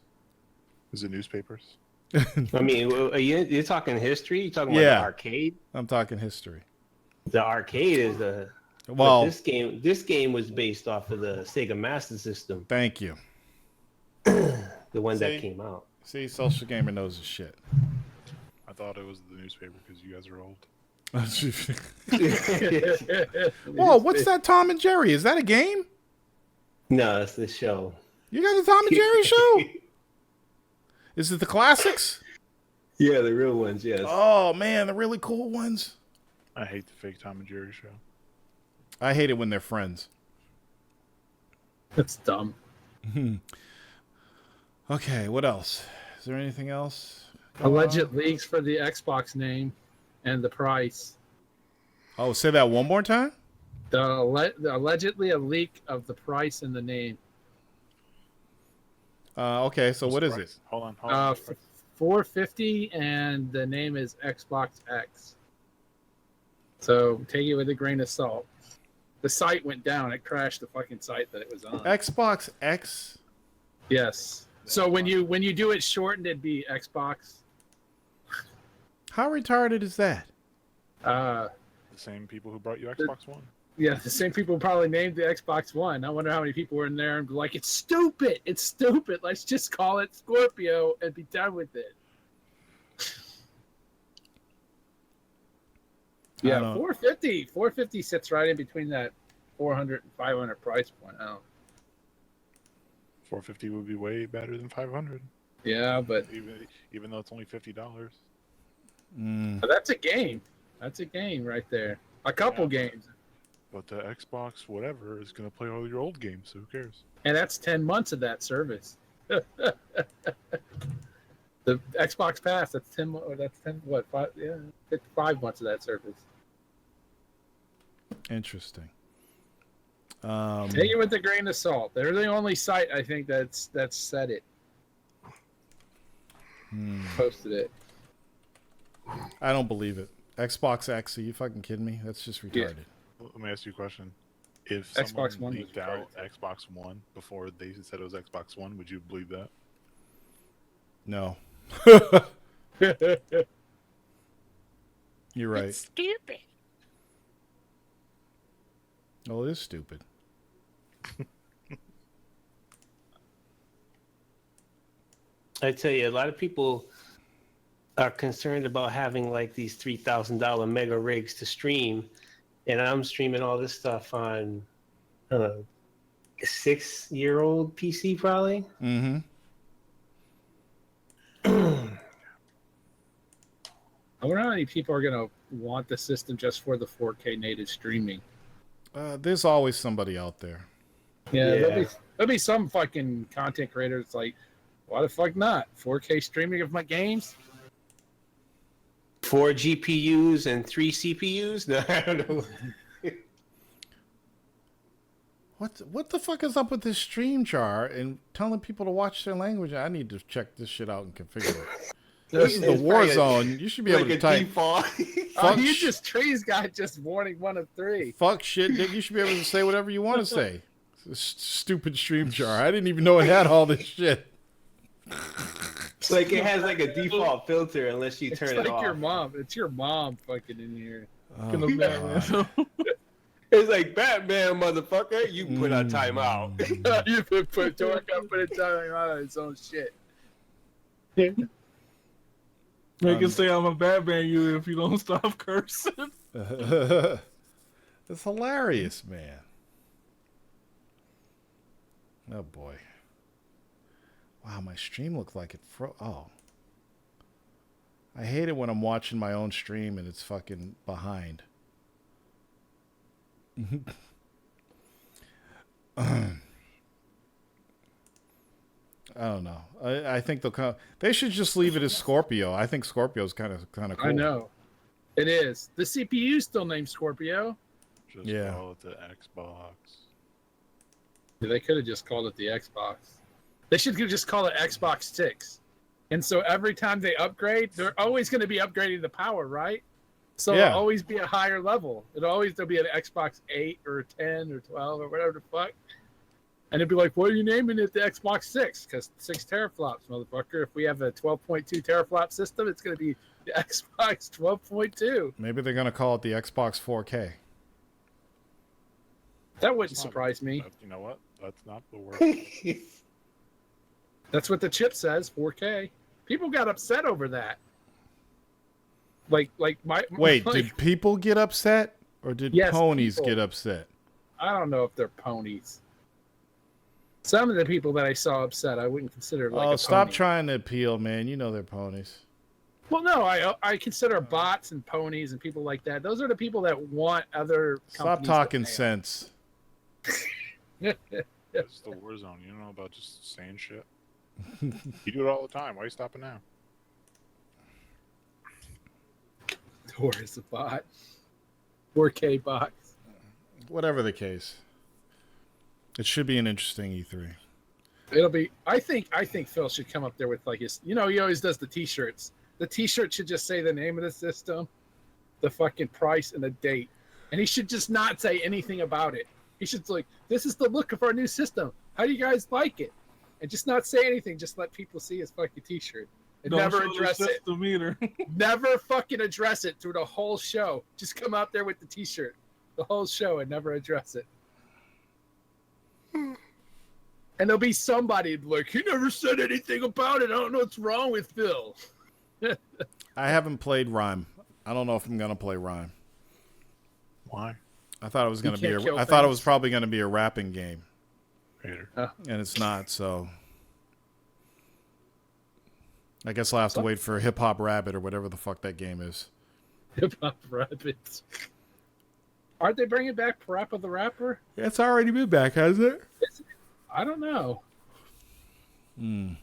Is it newspapers? I mean, you're talking history? You're talking about the arcade? I'm talking history. The arcade is the... Well, this game was based off of the Sega Master System. Thank you. The one that came out. See, Social Gamer knows his shit. I thought it was the newspaper because you guys are old. Whoa, what's that Tom and Jerry? Is that a game? No, it's the show. You got the Tom and Jerry show? Is it the classics? Yeah, the real ones, yes. Oh, man, the really cool ones. I hate the fake Tom and Jerry show. I hate it when they're friends. That's dumb. Okay, what else? Is there anything else? Alleged leaks for the Xbox name and the price. Oh, say that one more time? Allegedly a leak of the price and the name. Okay, so what is it? Hold on. $450 and the name is Xbox X. So take it with a grain of salt. The site went down. It crashed the fucking site that it was on. Xbox X? Yes. So when you do it shortened, it'd be Xbox. How retarded is that? The same people who brought you Xbox One. Yeah, the same people probably named the Xbox One. I wonder how many people were in there and be like, "It's stupid. It's stupid. Let's just call it Scorpio and be done with it." Yeah, $450 sits right in between that 400 and 500 price point. I don't. $450 would be way better than $500. Yeah, but even though it's only $50. That's a game. That's a game right there. A couple games. But the Xbox whatever is going to play all your old games, so who cares? And that's 10 months of that service. The Xbox Pass, that's 10 what, 5, yeah, 5 months of that service. Interesting. Take it with a grain of salt. They're the only site I think that's said it. Posted it. I don't believe it. Xbox X, are you fucking kidding me? That's just retarded. Yeah. Let me ask you a question. If Xbox someone One leaked out Xbox One before they said it was Xbox One, would you believe that? No. You're right. It's stupid. Oh, it is stupid. I tell you, a lot of people are concerned about having like these $3,000 mega rigs to stream, and I'm streaming all this stuff on a 6-year-old PC probably. Mm-hmm. I wonder how many people are gonna want the system just for the 4K native streaming. There's always somebody out there. Yeah. There'll be some fucking content creators like, why the fuck not? 4K streaming of my games? 4 GPUs and 3 CPUs? No, I don't know. What the fuck is up with this stream jar and telling people to watch their language? I need to check this shit out and configure it. This is the Warzone. You should be able to type. You just trees got just warning 1 of 3. Fuck shit, Dick. You should be able to say whatever you want to say. Stupid stream jar. I didn't even know it had all this shit. Like it has like a default filter unless you turn it off. Your mom. It's your mom fucking in here. Oh, it's like Batman, motherfucker. You put on timeout. You put Torque up, put a timeout on its own shit. Make it say I'm a Batman you if you don't stop cursing. It's hilarious, man. Oh boy. Wow, my stream looked like it oh. I hate it when I'm watching my own stream and it's fucking behind. I don't know. I think they'll come. They should just leave it as Scorpio. I think Scorpio's kind of cool. I know. It is. The CPU's still named Scorpio. Just call it the Xbox. Yeah, they could have just called it the Xbox. They should just call it Xbox 6. And so every time they upgrade, they're always going to be upgrading the power, right? So it'll always be a higher level. There'll be an Xbox 8 or 10 or 12 or whatever the fuck. And it'd be like, what are you naming it the Xbox 6? Because 6 teraflops, motherfucker. If we have a 12.2 teraflop system, it's going to be the Xbox 12.2. Maybe they're going to call it the Xbox 4K. That wouldn't surprise me. You know what? That's not the word. That's what the chip says, 4K. People got upset over that. Wait, did people get upset? Or did ponies get upset? I don't know if they're ponies. Some of the people that I saw upset, I wouldn't consider like a pony. Stop trying to appeal, man. You know they're ponies. Well, no, I consider bots and ponies and people like that. Those are the people that want other companies. Stop talking sense. It's the Warzone. You don't know about just saying shit. You do it all the time. Why are you stopping now? Or is a bot. 4K box. Whatever the case. It should be an interesting E3. It'll be. I think Phil should come up there with like his. You know, he always does the T-shirts. The T-shirt should just say the name of the system, the fucking price, and the date. And he should just not say anything about it. He should like, this is the look of our new system. How do you guys like it? And just not say anything. Just let people see his fucking T-shirt. And never address it. Never fucking address it through the whole show. Just come out there with the T-shirt, the whole show, and never address it. And there'll be somebody like, he never said anything about it. I don't know what's wrong with Phil. I haven't played Rhyme. I don't know if I'm gonna play Rhyme. Why? I thought it was gonna be. I thought it was probably gonna be a rapping game, and it's not. So I guess I'll have to wait for Hip Hop Rabbit or whatever the fuck that game is. Hip Hop Rabbit. Aren't they bringing back Parappa the Rapper? It's already been back, hasn't it? I don't know.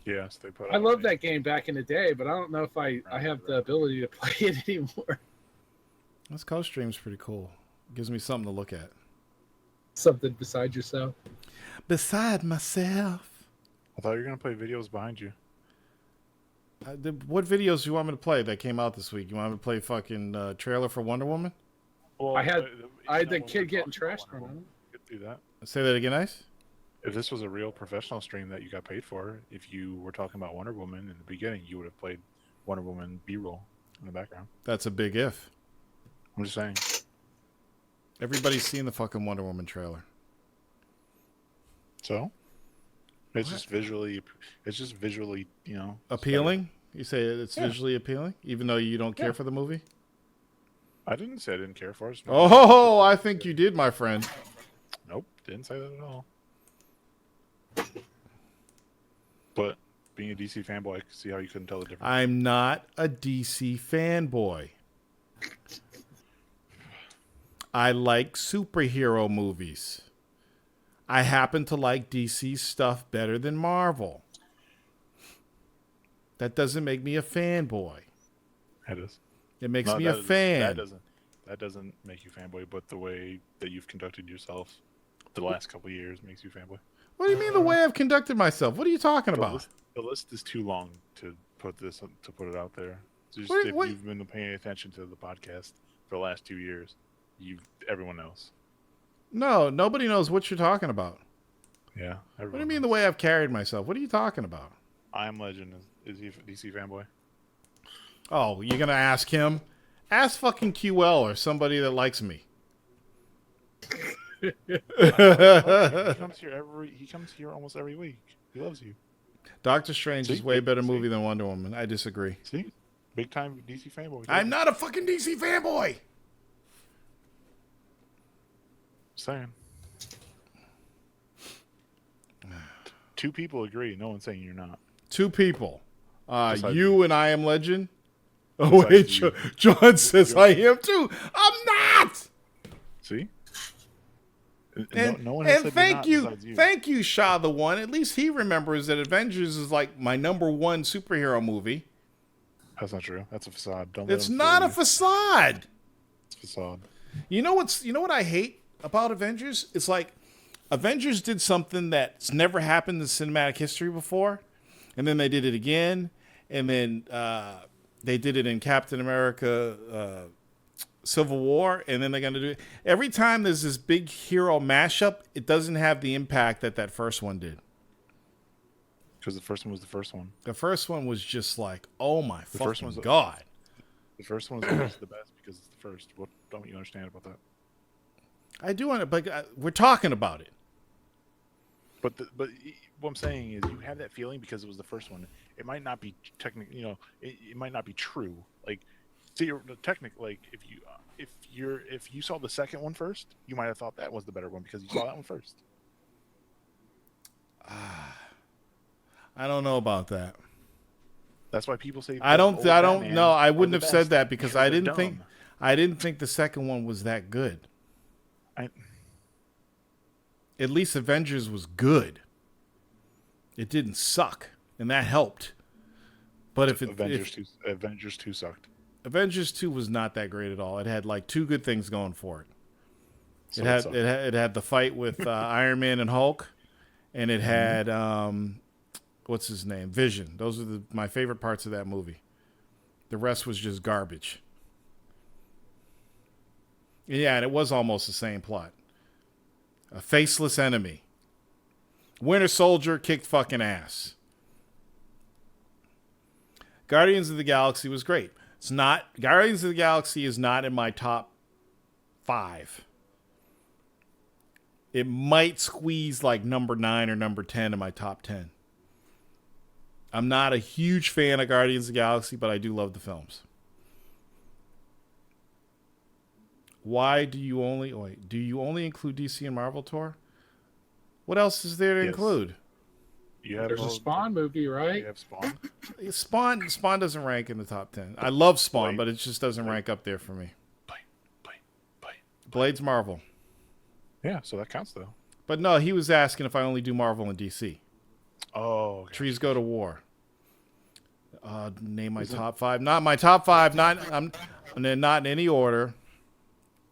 Yes, they put. I love that game back in the day, but I don't know if I have the ability to play it anymore. This co-stream's pretty cool. Gives me something to look at. Something beside yourself? Beside myself. I thought you were going to play videos behind you. What videos do you want me to play that came out this week? You want me to play fucking trailer for Wonder Woman? Well, I had the kid getting trashed on him. Do that. Say that again, Ice. If this was a real professional stream that you got paid for, if you were talking about Wonder Woman in the beginning, you would have played Wonder Woman B-roll in the background. That's a big if. I'm just saying. Everybody's seen the fucking Wonder Woman trailer. So, it's just visually, appealing. You say it's visually appealing, even though you don't care for the movie. I didn't say I didn't care for it. Oh, I think you did, my friend. Nope, didn't say that at all. But being a DC fanboy, I can see how you couldn't tell the difference. I'm not a DC fanboy. I like superhero movies. I happen to like DC stuff better than Marvel. That doesn't make me a fanboy. It is. It makes me a fan. That doesn't make you fanboy, but the way that you've conducted yourself the last couple of years makes you fanboy. What do you mean the way I've conducted myself? What are you talking about? The list is too long to put it out there. Just What- if what- you've been paying attention to the podcast for the last 2 years, everyone knows. No, nobody knows what you're talking about. Yeah. What do you mean the way I've carried myself? What are you talking about? I Am Legend is he a DC fanboy? Oh, you're going to ask him? Ask fucking QL or somebody that likes me. He comes here almost every week. He loves you. Doctor Strange is way better movie than Wonder Woman. I disagree. See? Big time DC fanboy. I'm not a fucking DC fanboy. Saying. Two people agree. No one's saying you're not. Two people. Besides You and I Am Legend. Oh, wait. John says I am too. I'm not. See? And, no one has and said thank you're you. not besides you. Thank you, Shaw the One. At least he remembers that Avengers is like my number one superhero movie. That's not true. That's a facade. Don't It's let him not fool a you. facade. It's a facade. You know what I hate about Avengers? It's like Avengers did something that's never happened in cinematic history before, and then they did it again, and then they did it in Captain America Civil War, and then they're going to do it. Every time there's this big hero mashup, it doesn't have the impact that first one did. Because the first one was the first one. The first one was just like, oh my first fucking one's- God. The first one is always the best because it's the first. What don't you understand about that? I do want it, but we're talking about it. But what I'm saying is you have that feeling because it was the first one. It might not be technically, it might not be true. Like, technically, like if you saw the second one first, you might have thought that was the better one because you saw that one first. I don't know about that. That's why people say I don't Batman know. I are wouldn't the have said best that because I they're didn't think dumb. the second one was that good. I- At least Avengers was good. It didn't suck, and that helped. But if Avengers 2 sucked. Avengers 2 was not that great at all. It had like two good things going for it. So It had the fight with Iron Man and Hulk, and it had what's his name? Vision. Those are my favorite parts of that movie. The rest was just garbage. Yeah, and it was almost the same plot. A faceless enemy. Winter Soldier kicked fucking ass. Guardians of the Galaxy was great. Guardians of the Galaxy is not in my top 5. It might squeeze like number 9 or number 10 in my top 10. I'm not a huge fan of Guardians of the Galaxy, but I do love the films. Why do you only include DC and Marvel tour? What else is there to include? There's a Spawn movie, right? You have Spawn. Spawn doesn't rank in the top 10. I love Spawn, but it just doesn't rank up there for me. Blade's Marvel. Yeah, so that counts though. But no, he was asking if I only do Marvel and DC. Oh, okay. Trees go to war. Name my top 5. Not my top 5. Not in any order.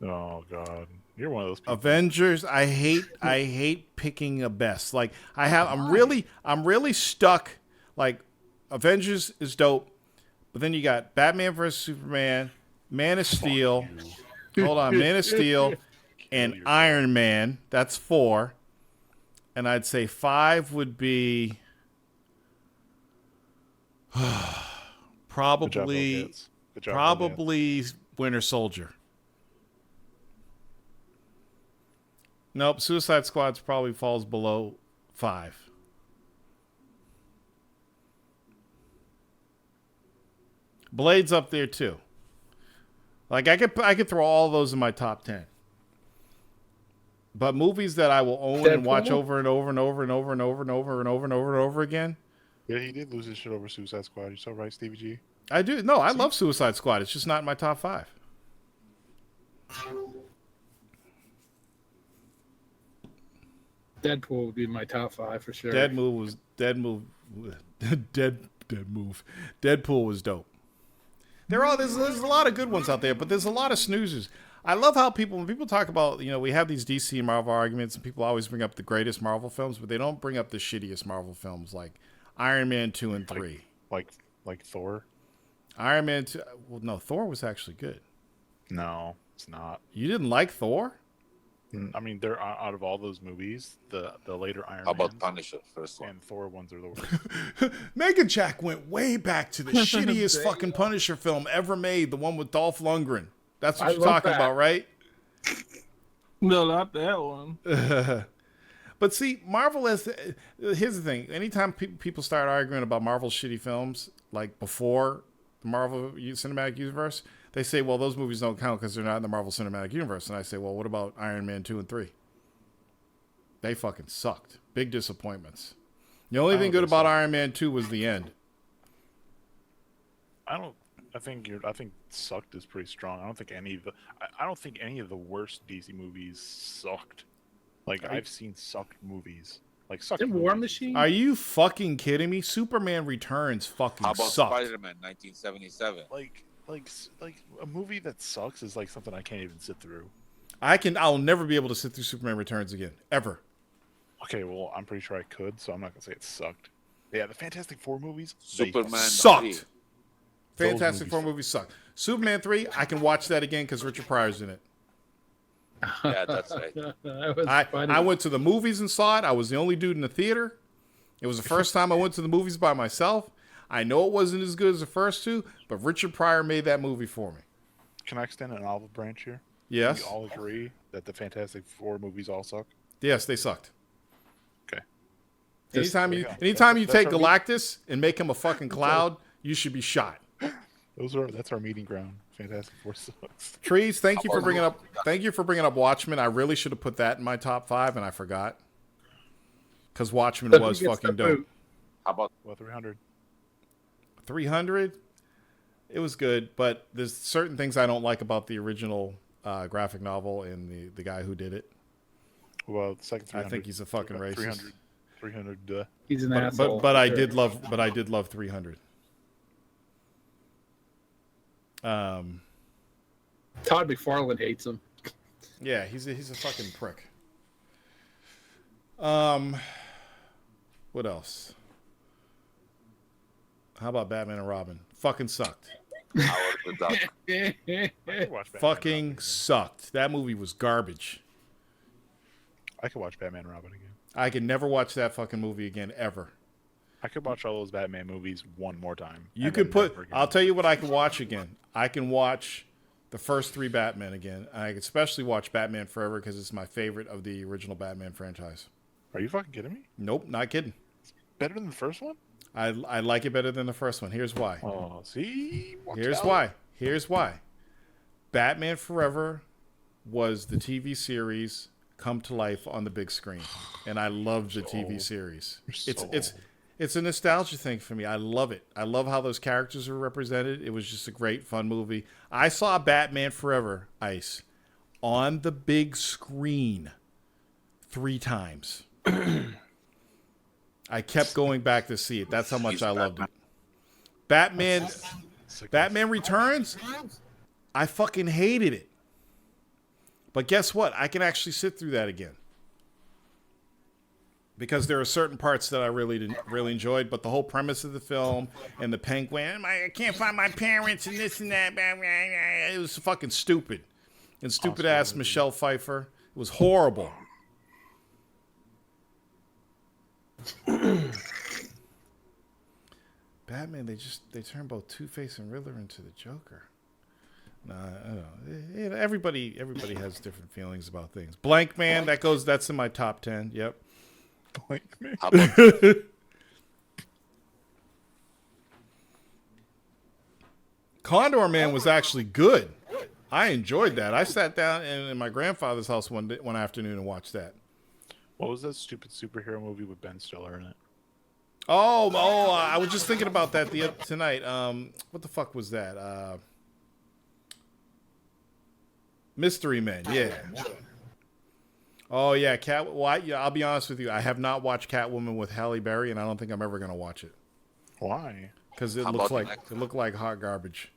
Oh God, you're one of those people. Avengers. I hate picking a best. Like I'm really stuck. Like Avengers is dope, but then you got Batman vs Superman, Man of Steel. Hold on, Man of Steel, and Iron Man. That's 4. And I'd say 5 would be probably Winter Soldier. Nope, Suicide Squad probably falls below 5. Blade's up there too. Like I could throw all those in my top 10. But movies that I will own and watch over and over and over and over and over and over and over and over and over again. Yeah, he did lose his shit over Suicide Squad. You so right, Stevie G. I do. No, I love Suicide Squad. It's just not in my top 5. Deadpool would be my top 5 for sure. Deadpool was dope. There's a lot of good ones out there, but there's a lot of snoozers. I love how when people talk about, we have these DC and Marvel arguments, and people always bring up the greatest Marvel films, but they don't bring up the shittiest Marvel films like Iron Man 2 and 3. Like Thor? Iron Man 2. Well, no, Thor was actually good. No, it's not. You didn't like Thor? I mean, they're out of all those movies, the later Iron Man. How about Punisher first one? And Thor ones are the worst. Mega Jack went way back to the shittiest fucking Punisher film ever made, the one with Dolph Lundgren. That's what you're talking about, right? No, not that one. But see, Marvel here's the thing. Anytime people start arguing about Marvel's shitty films, like before the Marvel Cinematic Universe, they say, well, those movies don't count because they're not in the Marvel Cinematic Universe. And I say, well, what about Iron Man 2 and 3? They fucking sucked. Big disappointments. The only thing good about Iron Man 2 was the end. I think sucked is pretty strong. I don't think any of the worst DC movies sucked. Like I've seen sucked movies. Like sucked. Is it War Machine? Are you fucking kidding me? Superman Returns fucking How about sucked. Spider-Man 1977? Like a movie that sucks is like something I can't even sit through. I'll never be able to sit through Superman Returns again. Ever. Okay, well, I'm pretty sure I could, so I'm not gonna say it sucked. Yeah, the Fantastic Four movies, Superman sucked. 3. Fantastic Four movies sucked. Superman 3, I can watch that again because Richard Pryor's in it. Yeah, that's right. That was funny. I went to the movies and saw it. I was the only dude in the theater. It was the first time I went to the movies by myself. I know it wasn't as good as the first two, but Richard Pryor made that movie for me. Can I extend an olive branch here? Yes. We all agree that the Fantastic Four movies all suck? Yes, they sucked. Okay. Anytime you That's take our Galactus and make him a fucking cloud, you should be shot. That's our meeting ground. Fantastic Four sucks. Trees, thank you for bringing up Watchmen. I really should have put that in my top 5 and I forgot. Because Watchmen was fucking dope. How about 300? 300? It was good, but there's certain things I don't like about the original graphic novel and the guy who did it. Well, the second 300. I think he's a fucking racist. 300. He's an asshole. But I did love 300. Todd McFarlane hates him. Yeah, he's a fucking prick. What else? How about Batman and Robin? Fucking sucked. Howard the Duck? Fucking sucked. That movie was garbage. I could watch Batman and Robin again. I could never watch that fucking movie again, ever. I could watch all those Batman movies one more time. I'll tell you what I can watch again. I can watch the first 3 Batman again. I can especially watch Batman Forever because it's my favorite of the original Batman franchise. Are you fucking kidding me? Nope, not kidding. Better than the first one? I like it better than the first one. Here's why. Oh, see? Here's why. Batman Forever was the TV series come to life on the big screen, and I loved the TV series. It's a nostalgia thing for me. I love it. I love how those characters are represented. It was just a great, fun movie. I saw Batman Forever, Ice, on the big screen 3 times. I kept going back to see it. That's how much I loved it. Batman Returns, I fucking hated it. But guess what? I can actually sit through that again. because there are certain parts that I really enjoyed, but the whole premise of the film and the penguin, I can't find my parents and this and that, it was fucking stupid. And stupid ass Michelle Pfeiffer. It was horrible. Batman, they turned both Two-Face and Riddler into the Joker. Nah, I don't know. Everybody has different feelings about things. Blank Man, that's in my top 10. Yep. Blank Man. How about Condor Man was actually good. I enjoyed that. I sat down in my grandfather's house one afternoon and watched that. What was that stupid superhero movie with Ben Stiller in it? Oh, I was just thinking about that tonight. What the fuck was that? Mystery Men, yeah. Oh yeah, I'll be honest with you. I have not watched Catwoman with Halle Berry, and I don't think I'm ever gonna watch it. Why? Because it looked like hot garbage.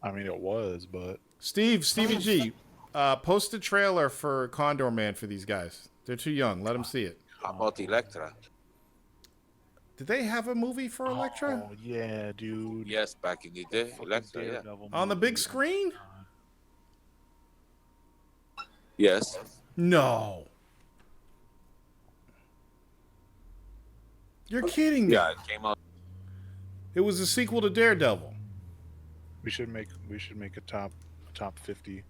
I mean, it was, but Stevie G, post a trailer for Condor Man for these guys. They're too young. Let them see it. How about Elektra? Did they have a movie for Elektra? Oh yeah, dude. Yes, back in the day, Elektra. Yeah. On the big screen? Yes. No. You're kidding me. Yeah, it came out. It was a sequel to Daredevil. We should make a top 50.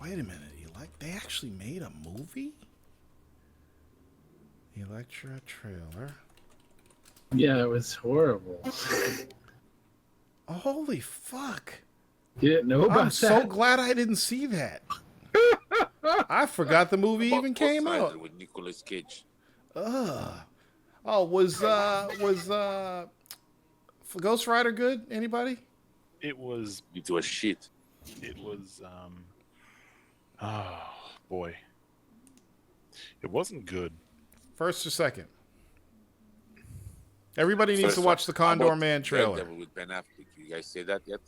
Wait a minute. They actually made a movie? Elektra trailer. Yeah, it was horrible. Holy fuck. You didn't know about I'm that? so glad I didn't see that. I forgot the movie even came out. With Nicolas Cage. Oh, was Ghost Rider good? Anybody? It was shit. It was oh boy. It wasn't good. First or second? Everybody needs to watch the Condor Man trailer. Daredevil with Ben Affleck. You guys say that yet?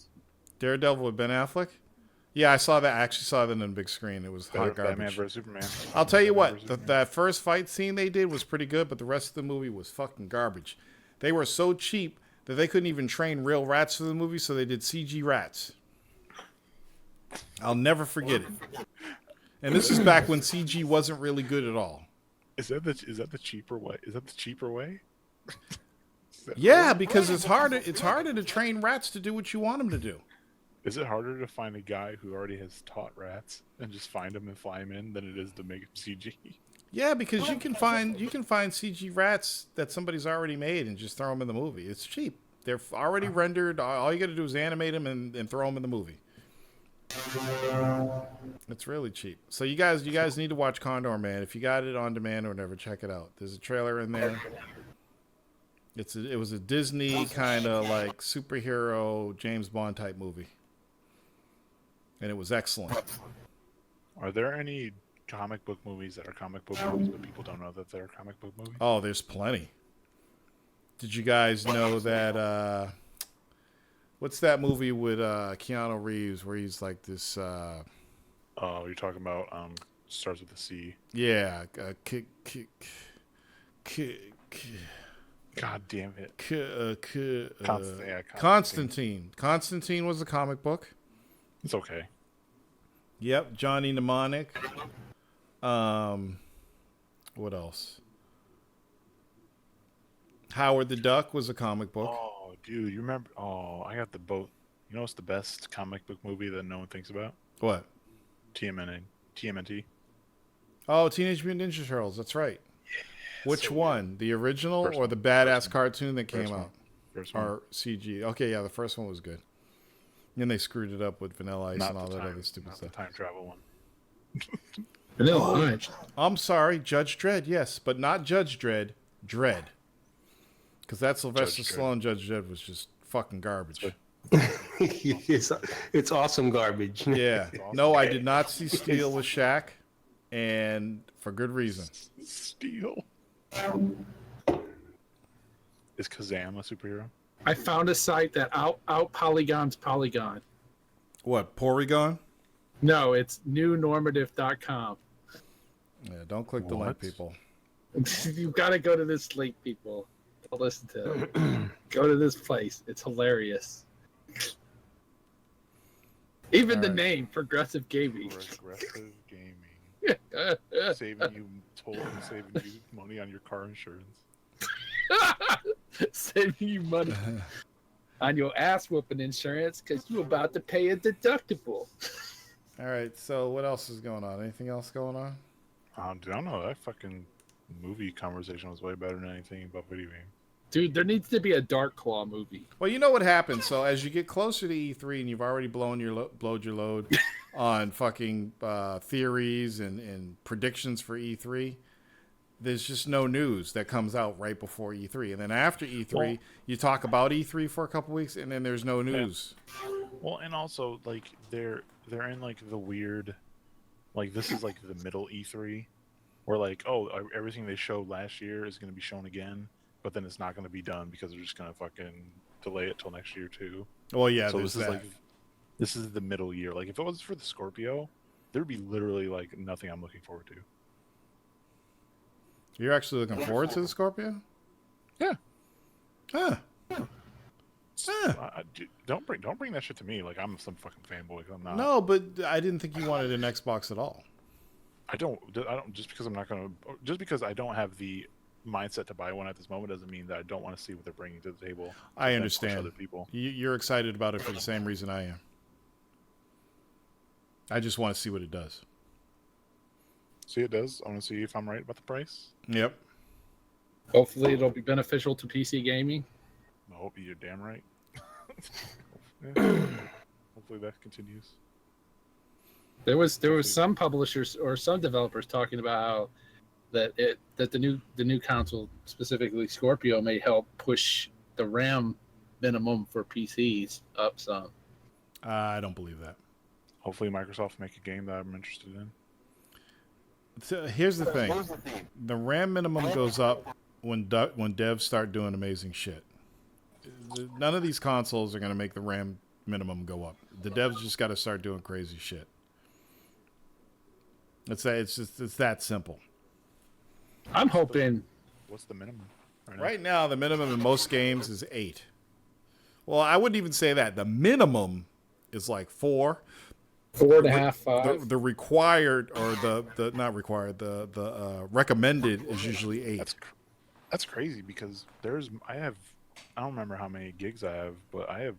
Daredevil with Ben Affleck? Yeah, I saw that. I actually saw that on the big screen. It was hot garbage. Batman vs Superman. I'll tell you what, that first fight scene they did was pretty good, but the rest of the movie was fucking garbage. They were so cheap that they couldn't even train real rats for the movie, so they did CG rats. I'll never forget it. And this is back when CG wasn't really good at all. Is that the cheaper way? Is that the cheaper way? Yeah, because it's harder to train rats to do what you want them to do. Is it harder to find a guy who already has taught rats and just find him and fly him in than it is to make him CG? Yeah, because you can find CG rats that somebody's already made and just throw them in the movie. It's cheap. They're already rendered. All you got to do is animate them and throw them in the movie. It's really cheap. So you guys need to watch Condor Man. If you got it on demand or whatever, check it out. There's a trailer in there. It was a Disney kind of like superhero James Bond type movie. And it was excellent. Are there any comic book movies that are comic book movies, but people don't know that they're comic book movies? Oh, there's plenty. Did you guys know that? What's that movie with Keanu Reeves where he's like this? Oh, you're talking about starts with a C. Yeah. God damn it. Constantine. Constantine was a comic book. It's okay. Yep, Johnny Mnemonic. What else? Howard the Duck was a comic book. Oh, dude, you remember? Oh, I got the boat. You know what's the best comic book movie that no one thinks about? What? TMNT. Oh, Teenage Mutant Ninja Turtles. That's right. Yeah, which one? The original or the badass cartoon that came out? First one. Or CG? Okay, yeah, the first one was good. Then they screwed it up with Vanilla Ice and all that other stupid stuff. The time travel one. Vanilla Ice. I'm sorry, Judge Dredd, yes, but not Judge Dredd, Dredd. Because that Sylvester Stallone Judge Dredd was just fucking garbage. It's awesome garbage. Yeah. Awesome. No, I did not see Steel with Shaq, and for good reason. Steel. Is Kazam a superhero? I found a site that out polygons Polygon. What, Porygon? No, it's newnormative.com. Yeah, don't click the link, people. You gotta go to this link, people. To listen to it. Go to this place. It's hilarious. Even the name, Progressive Gaming. Progressive Gaming. saving you money on your car insurance. Saving you money on your ass whooping insurance because you're about to pay a deductible. All right, so what else is going on? Anything else going on? I don't know. That fucking movie conversation was way better than anything about video games. Dude, there needs to be a Dark Claw movie. Well, you know what happens. So as you get closer to E3 and you've already blowed your load on fucking theories and predictions for E3, there's just no news that comes out right before E3. And then after E3, you talk about E3 for a couple weeks, and then there's no news. Yeah. Well, and also, like, they're in, like, the weird... Like, this is, like, the middle E3, where, like, oh, everything they showed last year is going to be shown again, but then it's not going to be done because they're just going to fucking delay it till next year, too. Well, yeah, so this is the middle year. Like, if it was for the Scorpio, there'd be literally, like, nothing I'm looking forward to. You're actually looking forward to the Scorpio? Yeah. Huh. Don't bring that shit to me. Like I'm some fucking fanboy. I'm not. No, but I didn't think you wanted an Xbox at all. I don't. Just because I don't have the mindset to buy one at this moment doesn't mean that I don't want to see what they're bringing to the table. I understand. Other people. You're excited about it for the same reason I am. I just want to see what it does. See, it does. I want to see if I'm right about the price. Yep. Hopefully, it'll be beneficial to PC gaming. I hope you're damn right. Hopefully that continues. There was some publishers or some developers talking about how that the new console, specifically Scorpio, may help push the RAM minimum for PCs up some. I don't believe that. Hopefully Microsoft make a game that I'm interested in. So here's the thing: the RAM minimum goes up when devs start doing amazing shit. None of these consoles are going to make the RAM minimum go up. The devs just got to start doing crazy shit. It's that simple. I'm hoping. What's the minimum? Right now, the minimum in most games is 8. Well, I wouldn't even say that. The minimum is like 4. 4.5, 5. The required, or the not required, the recommended is usually 8. That's crazy because I don't remember how many gigs I have, but I have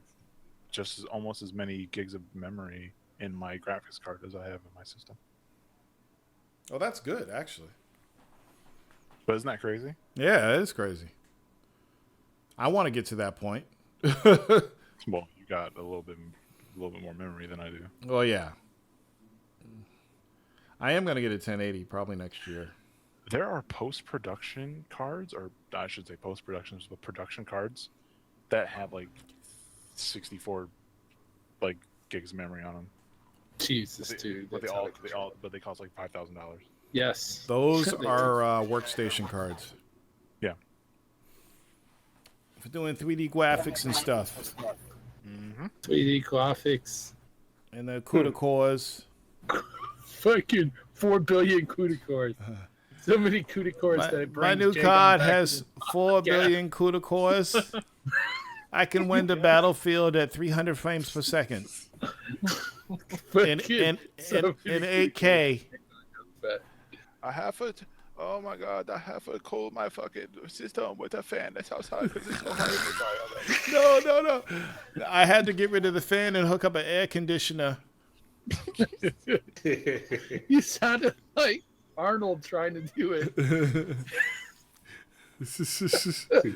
almost as many gigs of memory in my graphics card as I have in my system. Oh, that's good, actually. But isn't that crazy? Yeah, it is crazy. I want to get to that point. Well, you got a little bit more memory than I do. Well, yeah. I am going to get a 1080 probably next year. There are post-production cards, or I should say post-production, but production cards that have like 64 like gigs of memory on them. Jesus, dude. But they cost like $5,000. Yes. Those are workstation cards. Yeah. For doing 3D graphics and stuff. Mm-hmm. 3D graphics. And the CUDA cores. Fucking 4 billion CUDA cores. So many CUDA cores that my new card has 4 billion CUDA cores. I can win the battlefield at 300 frames per second. in 8K. I have it. Oh my god! I have to cool my fucking system with a fan. That's outside because it's so hot. No. I had to get rid of the fan and hook up an air conditioner. You sounded like Arnold trying to do it.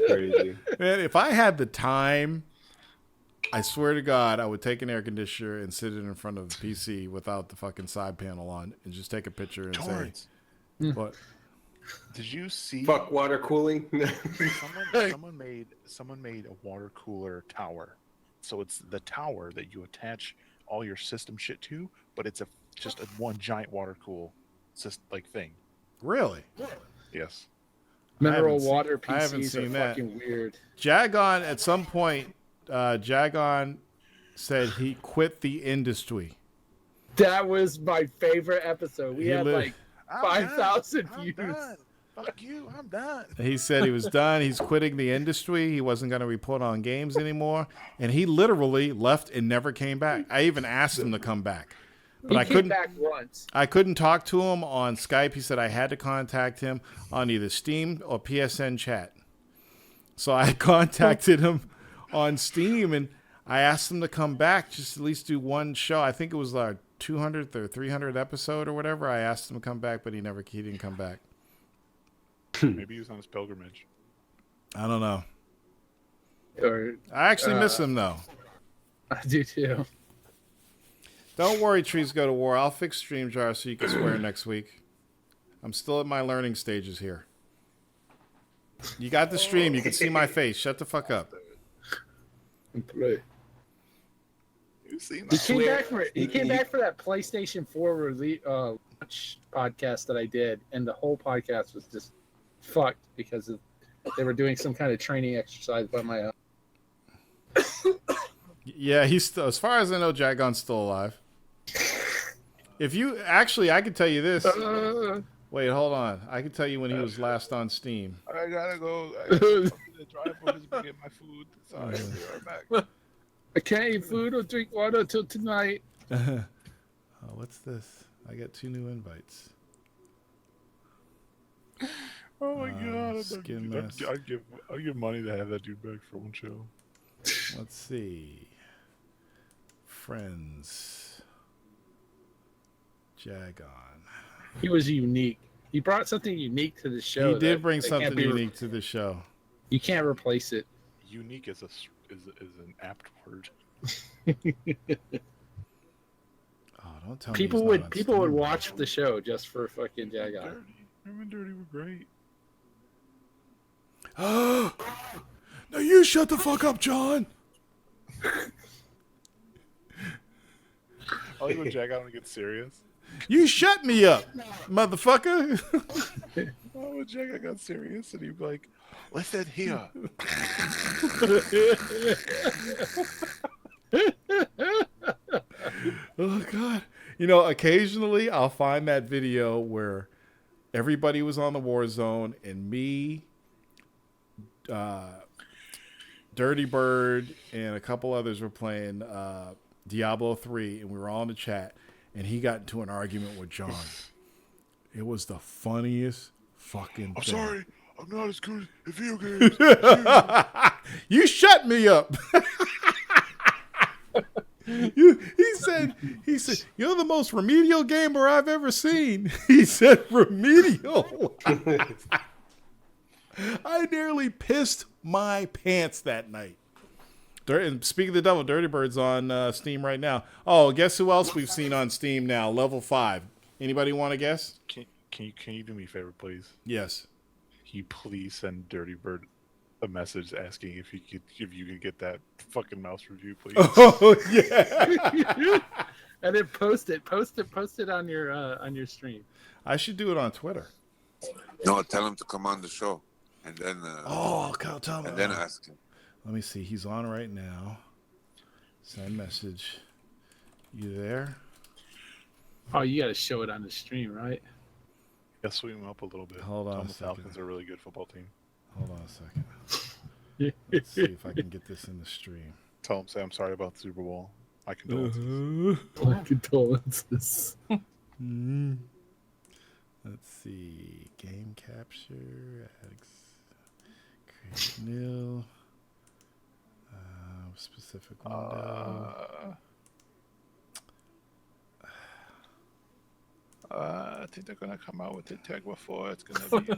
Crazy. Man, if I had the time, I swear to God, I would take an air conditioner and sit it in front of the PC without the fucking side panel on and just take a picture and say, what? Did you see? Fuck water cooling. someone made a water cooler tower. So it's the tower that you attach all your system shit to, but it's just a one giant water cool thing. Really? Yes. Mineral water PCs I haven't seen are that. fucking weird. JAGON, at some point, JAGON said he quit the industry. That was my favorite episode. We had like 5,000 views. Fuck you, I'm done. He said he was done. He's quitting the industry. He wasn't going to report on games anymore. And he literally left and never came back. I even asked him to come back. But I couldn't. Back once. I couldn't talk to him on Skype. He said I had to contact him on either Steam or PSN chat. So I contacted him on Steam, and I asked him to come back, just at least do one show. I think it was our 200th or 300th episode or whatever. I asked him to come back, but he didn't come back. Maybe he was on his pilgrimage. I don't know. Or I actually miss him, though. I do too. Don't worry, Trees Go to War. I'll fix StreamJar so you can swear next week. I'm still at my learning stages here. You got the stream. You can see my face. Shut the fuck up. Right. He came back for that PlayStation 4 launch podcast that I did, and the whole podcast was just fucked because they were doing some kind of training exercise by my own. Yeah, he's still, as far as I know, JAGON's still alive. If you actually, I can tell you this. Wait, hold on. I can tell you when he was last on Steam. I gotta go. I gotta drive over to get my food. Sorry, I'll be right back. I can't eat food or drink water until tonight. Oh, what's this? I got 2 new invites. Oh my god! I'd give money to have that dude back for one show. Let's see. Friends. JAGON. He was unique. He brought something unique to the show. He did bring something unique to the show. You can't replace it. Unique is an apt word. Oh, don't tell people me people would watch the show just for fucking JAGON. Him and Dirty were great. Now you shut the fuck up, John. I like when JAGON gets serious. You shut me up, motherfucker. Oh, when JAGON got serious, and he'd be like, "Listen here." Oh God! You know, occasionally I'll find that video where everybody was on the Warzone and me, Dirtybird, and a couple others were playing Diablo 3, and we were all in the chat, and he got into an argument with John. It was the funniest fucking thing. Sorry, I'm not as good at video games. You shut me up. He said, you're the most remedial gamer I've ever seen. He said, remedial. I nearly pissed my pants that night. And speaking of the devil, Dirtybird's on Steam right now. Oh, guess who else we've seen on Steam now? Level 5. Anybody want to guess? Can you do me a favor, please? Yes. Can you please send Dirtybird a message asking if you could get that fucking mouse review, please? Oh yeah. And then post it on your stream. I should do it on Twitter. No, tell him to come on the show, and then. Tell him. And then ask him. Let me see. He's on right now. Send message. You there? Oh, you got to show it on the stream, right? Yeah, sweep him up a little bit. Hold on a the second. Falcons are a really good football team. Hold on a second. Let's see if I can get this in the stream. Tell him, say I'm sorry about the Super Bowl. My condolences. My condolences. Let's see. Game capture. Create new. Specific window. I think they're gonna come out with the tag before it's gonna be.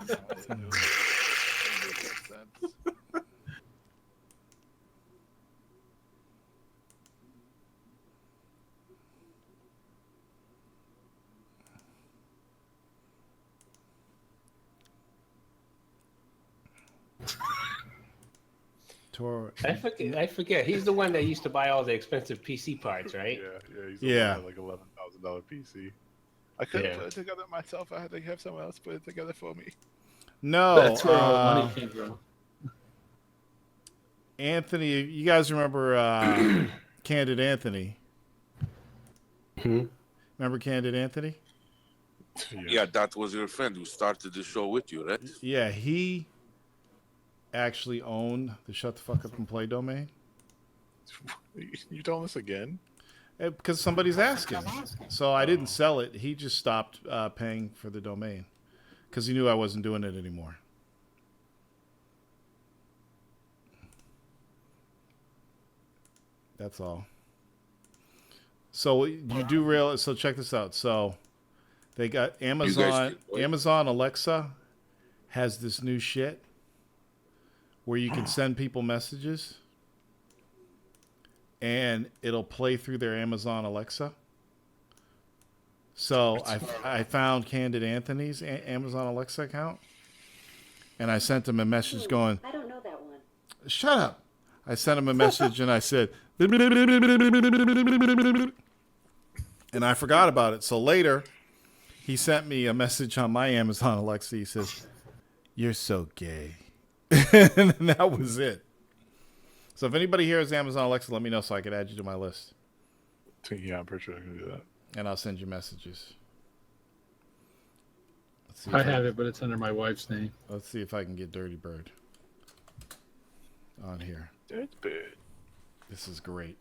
I forget. He's the one that used to buy all the expensive PC parts, right? He's like $11,000 PC. I couldn't put it together myself. I had to have someone else put it together for me. No, that's where all the money came from. Anthony, you guys remember Candid Anthony? Hmm? Remember Candid Anthony? Yeah, that was your friend who started the show with you, right? Yeah, he actually owned the Shut the Fuck Up and Play domain. You telling us again? Because somebody's asking. So I didn't sell it. He just stopped paying for the domain because he knew I wasn't doing it anymore. That's all. So you do realize. So check this out. So they got Amazon Alexa has this new shit where you can send people messages and it'll play through their Amazon Alexa. So I found Candid Anthony's Amazon Alexa account, and I sent him a message going, I don't know that one. Shut up. I sent him a message and I said, and I forgot about it. So later, he sent me a message on my Amazon Alexa. He says, "You're so gay." And that was it. So if anybody here has Amazon Alexa, let me know so I can add you to my list. Yeah, I'm pretty sure I can do that. And I'll send you messages. I have it, but it's under my wife's name. Let's see if I can get Dirtybird on here. Dirtybird. This is great.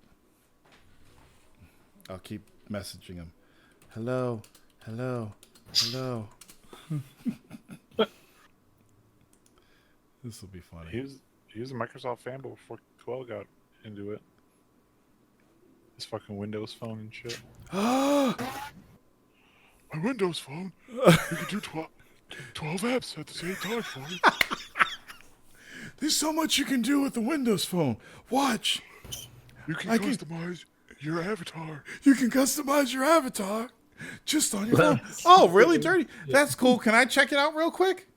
I'll keep messaging him. Hello, hello, hello. This will be funny. He was a Microsoft fanboy before 12 got into it. His fucking Windows phone and shit. My Windows phone. You can do 12 apps at the same time for me. There's so much you can do with the Windows phone. Watch. You can customize your avatar. You can customize your avatar just on your phone. Oh, really, Dirty? That's cool. Can I check it out real quick?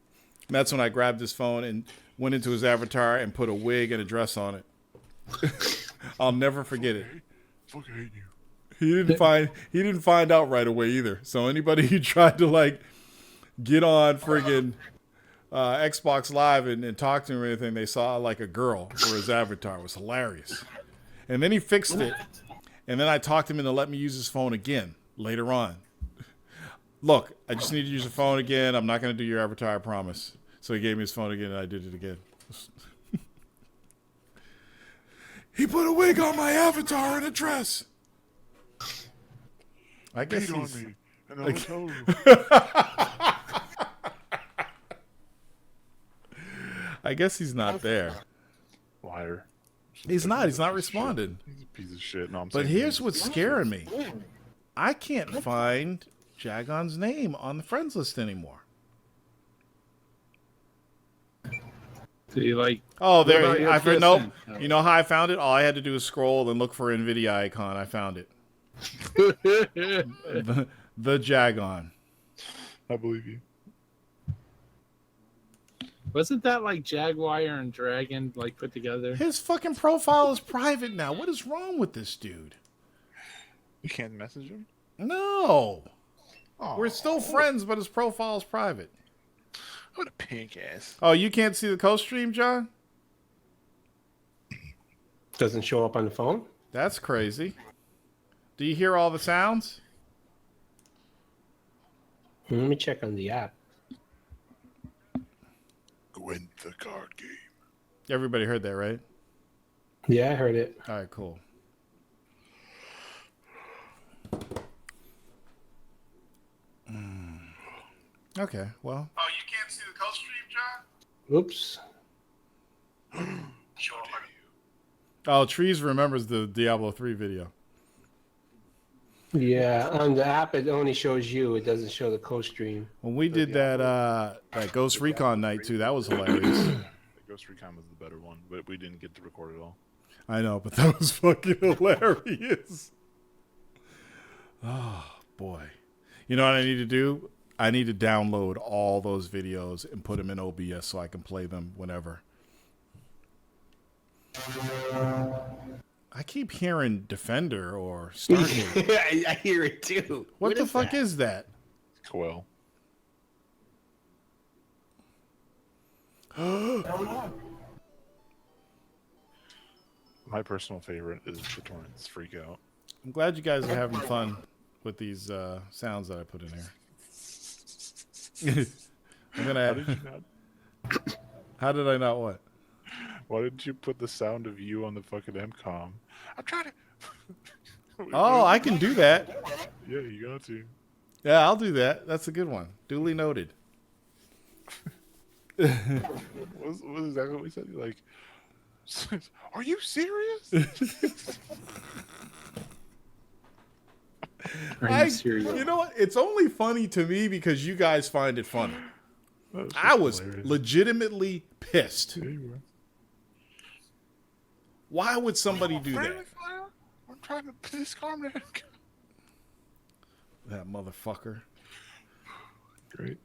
And that's when I grabbed his phone and went into his avatar and put a wig and a dress on it. I'll never forget it. Fucking hate you. He didn't find out right away either. So anybody who tried to like get on friggin' Xbox Live and talk to him or anything, they saw like a girl for his avatar. It was hilarious. And then he fixed it. And then I talked him into letting me use his phone again later on. Look, I just need to use your phone again. I'm not going to do your avatar, I promise. So he gave me his phone again and I did it again. He put a wig on my avatar and a dress. I guess on he's... me in a hotel room. I guess he's not there. Liar. He's not. He's not responding. He's a piece of shit. No, but here's what's scaring me. I can't find JAGON's name on the friends list anymore. Do you like? Oh, there. Nope. You know how I found it? All I had to do was scroll and look for an NVIDIA icon. I found it. the JAGON. I believe you. Wasn't that like Jaguar and Dragon like put together? His fucking profile is private now. What is wrong with this dude? You can't message him? No. Oh, we're still friends, but his profile is private. What a pink ass. Oh, you can't see the co-stream, John? Doesn't show up on the phone? That's crazy. Do you hear all the sounds? Let me check on the app. Gwent the card game. Everybody heard that, right? Yeah, I heard it. All right, cool. Okay, well. Oh, you can't see the co-stream, John? Oops. Oh, Trees remembers the Diablo 3 video. Yeah, on the app it only shows you. It doesn't show the co-stream. When we did that Ghost Recon night too, that was hilarious. The Ghost Recon was the better one, but we didn't get to record it all. I know, but that was fucking hilarious. Oh, boy. You know what I need to do? I need to download all those videos and put them in OBS so I can play them whenever. I keep hearing Defender or Stargate. I hear it too. What the fuck is that? Coel. My personal favorite is the Torrents Freak Out. I'm glad you guys are having fun with these sounds that I put in here. I'm gonna. How did you not? How did I not what? Why didn't you put the sound of you on the fucking MCOM? I'm trying to. Oh, I can do that. Yeah, you got to. Yeah, I'll do that. That's a good one. Duly noted. What exactly what we said? Like, are you serious? You know what? It's only funny to me because you guys find it funny. I was legitimately pissed. Yeah, you were. Why would somebody do that? I'm trying to put this camera in. That motherfucker. Great.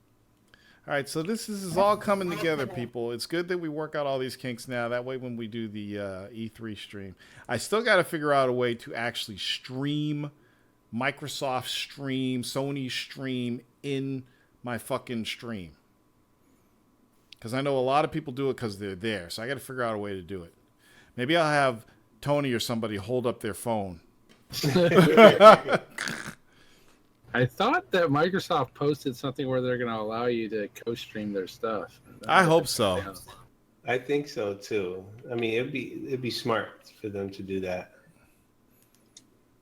All right, so this is all coming together, people. It's good that we work out all these kinks now. That way when we do the E3 stream, I still got to figure out a way to actually stream Microsoft stream, Sony stream in my fucking stream. Because I know a lot of people do it because they're there. So I got to figure out a way to do it. Maybe I'll have Tony or somebody hold up their phone. I thought that Microsoft posted something where they're going to allow you to co-stream their stuff. I hope so. I think so too. I mean, it'd be smart for them to do that.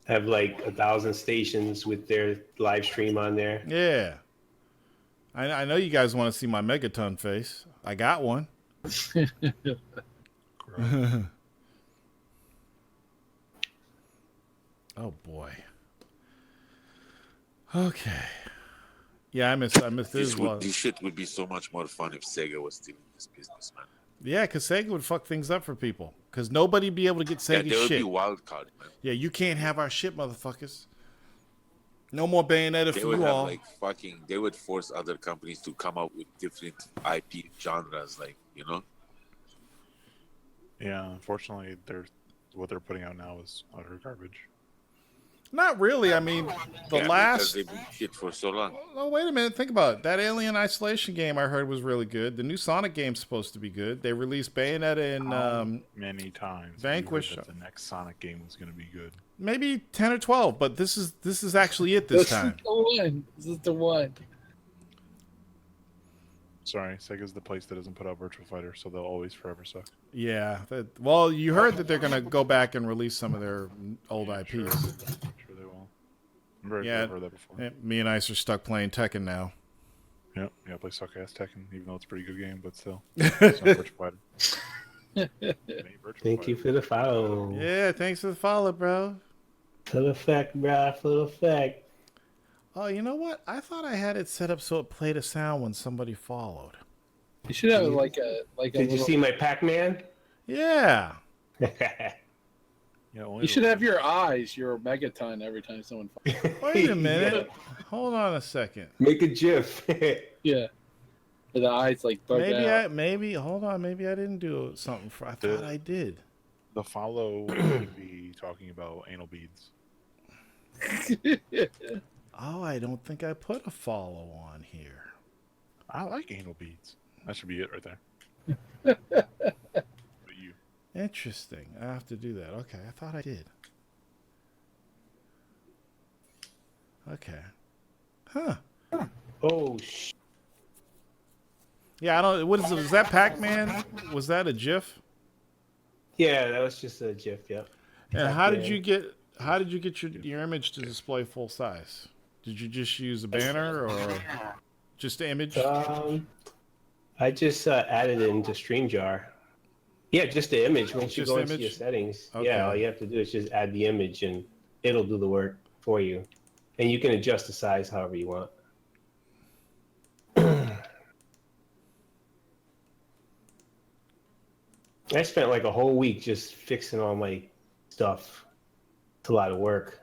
Have like 1,000 stations with their live stream on there. Yeah. I know you guys want to see my megaton face. I got one. Oh boy. Okay. Yeah, I miss this one. This shit would be so much more fun if Sega was still in this business, man. Yeah, because Sega would fuck things up for people. Because nobody'd be able to get Sega shit. There would be wild card, man. Yeah, you can't have our shit, motherfuckers. No more Bayonetta for you all. They would force other companies to come up with different IP genres, like, you know? Yeah, unfortunately, what they're putting out now is utter garbage. Not really. I mean, because they've been shit for so long. Oh, wait a minute. Think about it. That Alien Isolation game I heard was really good. The new Sonic game's supposed to be good. They released Bayonetta and many times Vanquish. The next Sonic game was going to be good. Maybe 10 or 12, but this is actually it this time. This is the one. Sorry, Sega's the place that doesn't put out Virtua Fighter, so they'll always forever suck. Yeah. Well, you heard that they're going to go back and release some of their old IPs. Sure they will. I've heard that before. Me and Ice are stuck playing Tekken now. Yep, yeah, I play suck-ass Tekken, even though it's a pretty good game, but still. It's not Virtua Fighter. Thank you for the follow. Yeah, thanks for the follow, bro. Full effect, bro. Full effect. Oh, you know what? I thought I had it set up so it played a sound when somebody followed. You should have like a Did you see my Pac-Man? Yeah. You should have your eyes, your megaton every time someone follows. Wait a minute. Hold on a second. Make a GIF. Yeah. With the eyes like bug out. Hold on. Maybe I didn't do something. I thought I did. The follow would be talking about anal beads. Oh, I don't think I put a follow on here. I like anal beads. That should be it right there. But you. Interesting. I have to do that. Okay, I thought I did. Okay. Huh. Oh, Yeah, I don't. What is it? Was that Pac-Man? Was that a GIF? Yeah, that was just a GIF. Yep. And how did you get your image to display full size? Did you just use a banner or just the image? I just added it into StreamYard. Yeah, just the image. Once you go into your settings, yeah, all you have to do is just add the image, and it'll do the work for you. And you can adjust the size however you want. I spent like a whole week just fixing all my stuff. It's a lot of work.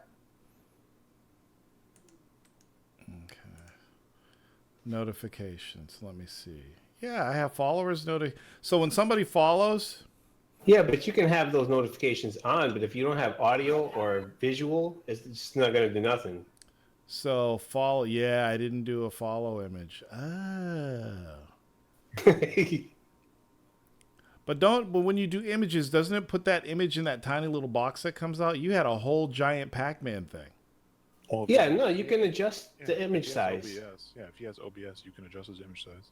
Okay. Notifications. Let me see. Yeah, I have followers. So when somebody follows. Yeah, but you can have those notifications on. But if you don't have audio or visual, it's just not going to do nothing. So follow. Yeah, I didn't do a follow image. Oh. But when you do images, doesn't it put that image in that tiny little box that comes out? You had a whole giant Pac-Man thing. Well, Yeah, no, you can adjust the image if he size. has OBS, yeah, if he has OBS, you can adjust his image size.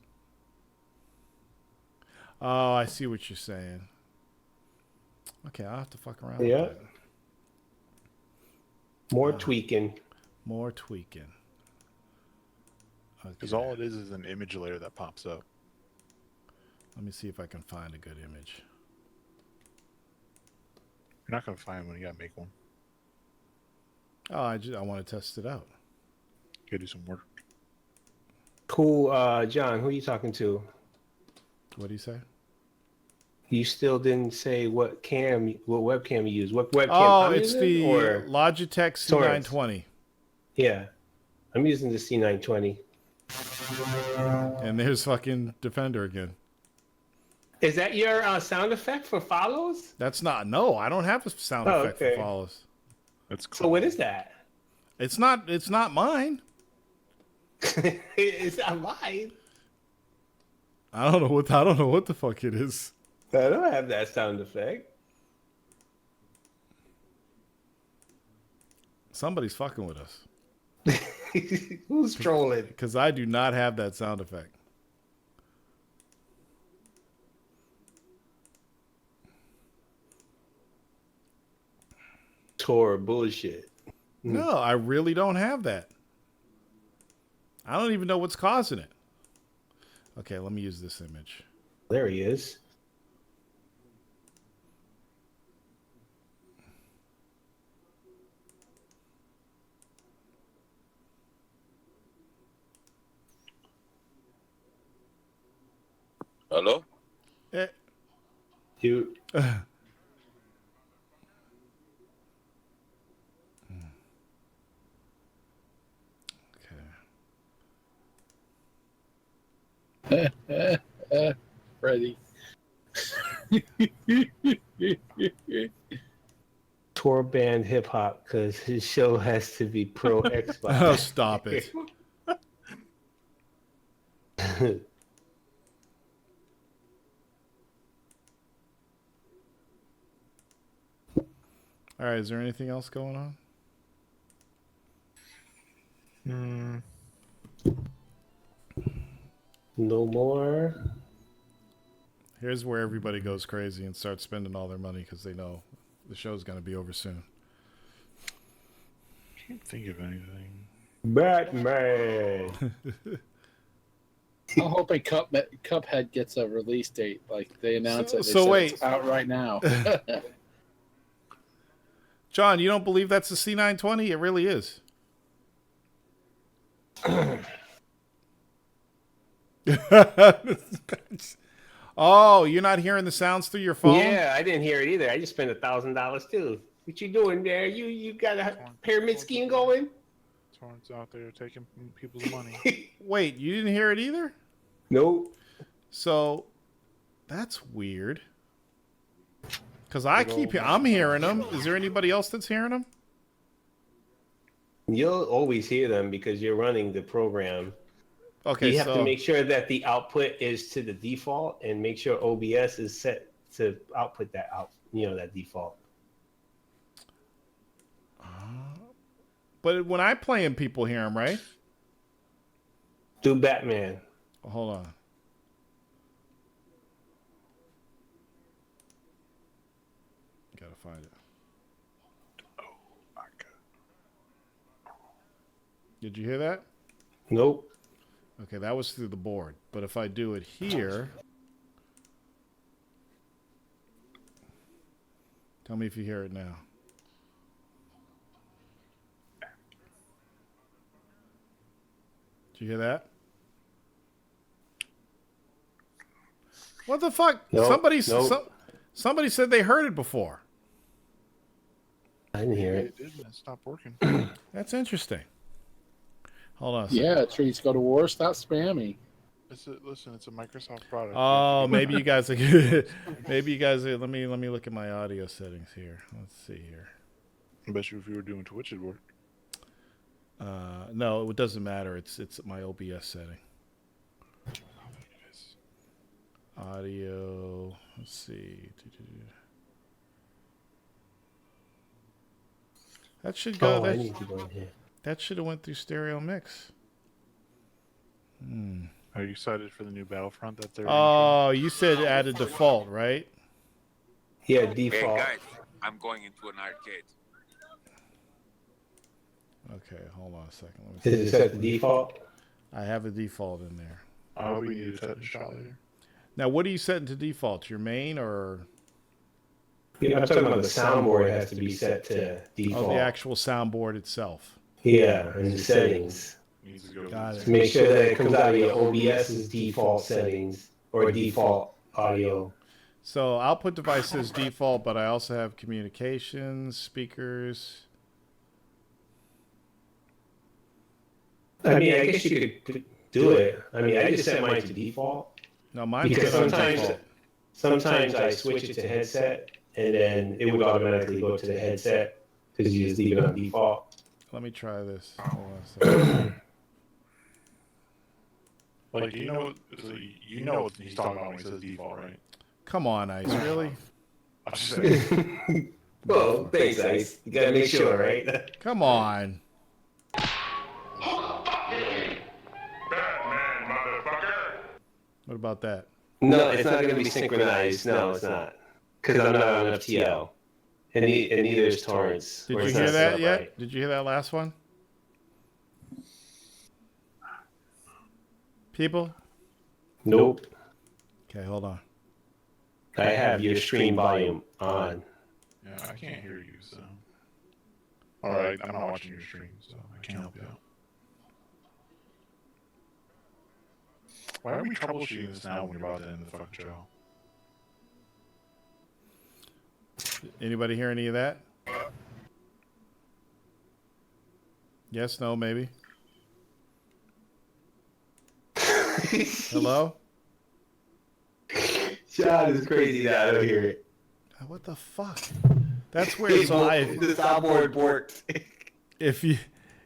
Oh, I see what you're saying. Okay, I'll have to fuck around Yeah. with that. More tweaking. More tweaking. Because all it is an image layer that pops up. Let me see if I can find a good image. You're not gonna find one. You gotta make one. Oh, I want to test it out. You gotta do some work. Cool, John. Who are you talking to? What do you say? You still didn't say what webcam you use. What webcam? Oh, I'm it's using, the or Logitech C920. Yeah, I'm using the C920. And there's fucking Defender again. Is that your sound effect for follows? That's not. No, I don't have a sound effect for follows. That's cool. So what is that? It's not. It's not mine. It's not mine. I don't know what the fuck it is. I don't have that sound effect. Somebody's fucking with us. Who's trolling? Because I do not have that sound effect. Tor bullshit. No, I really don't have that. I don't even know what's causing it. Okay, let me use this image. There he is. Hello? You. Ready. Tour band hip hop because his show has to be pro Xbox. Oh, stop it. All right, is there anything else going on? No more. Here's where everybody goes crazy and starts spending all their money because they know the show's going to be over soon. Can't think of anything. Batman. I'm hoping Cuphead gets a release date. Like they announced it. So wait, it's out right now. John, you don't believe that's the C920? It really is. Oh, you're not hearing the sounds through your phone? Yeah, I didn't hear it either. I just spent $1,000 too. What you doing there? You got a pyramid scheme going? Torrents out there taking people's money. Wait, you didn't hear it either? Nope. So that's weird. Because I'm hearing them. Is there anybody else that's hearing them? You'll always hear them because you're running the program. Okay, you have to make sure that the output is to the default and make sure OBS is set to output that that default. But when I play them, people hear them, right? Do Batman. Hold on. Gotta find it. Oh my god. Did you hear that? Nope. Okay, that was through the board. But if I do it here, tell me if you hear it now. Did you hear that? What the fuck? Nope. Somebody said they heard it before. I didn't hear it. It didn't. It stopped working. That's interesting. Hold on. Yeah, trees go to war. Stop spamming. Listen, it's a Microsoft product. Oh, maybe you guys are. Maybe you guys are. Let me look at my audio settings here. Let's see here. I bet you if you were doing Twitch, it'd work. No, it doesn't matter. It's my OBS setting. Audio. Let's see. That should go. I need to go in here. That should have went through stereo mix. Are you excited for the new Battlefront that they're? Oh, you said add a default, right? Yeah, Hey default. guys, I'm going into an arcade. Okay, hold on a second. Let me Did see. it set the default? I have a default in there. Oh, we need to set the shot later. Now, what are you setting to default? Your main or? Yeah, I'm talking about the soundboard has to be set to default. Oh, the actual soundboard itself. Yeah, in the settings. Needs to go Got to it. To make sure that it comes out of your OBS's default settings or default audio. So output device says default, but I also have communications, speakers. I mean, I guess you could do it. I mean, I just set mine to default. No, mine Because was on sometimes, default. sometimes I switch it to headset, and then it would automatically go to the headset because you just leave it on default. Let me try this. Hold on a second. like you know what he's talking about when he says default, right? Come on, Ice. Really? I'm just saying. Well, thanks, Ice. You gotta make sure, right? Come on. What about that? No, it's not gonna be synchronized. No, it's not. Because I'm not on FTL. And neither is Torrance. Did where you it's hear not set that up yet? right. Did you hear that last one? People? Nope. Okay, hold on. I have your stream volume on. Yeah, I can't hear you, so. Alright, I'm not watching your stream, so I can't help you out. Why are we troubleshooting this now when you're about to end the fucking show? Anybody hear any of that? Yes, no, maybe. Hello? Sean is crazy that I don't hear it. What the fuck? That's where it's live. The soundboard worked. If you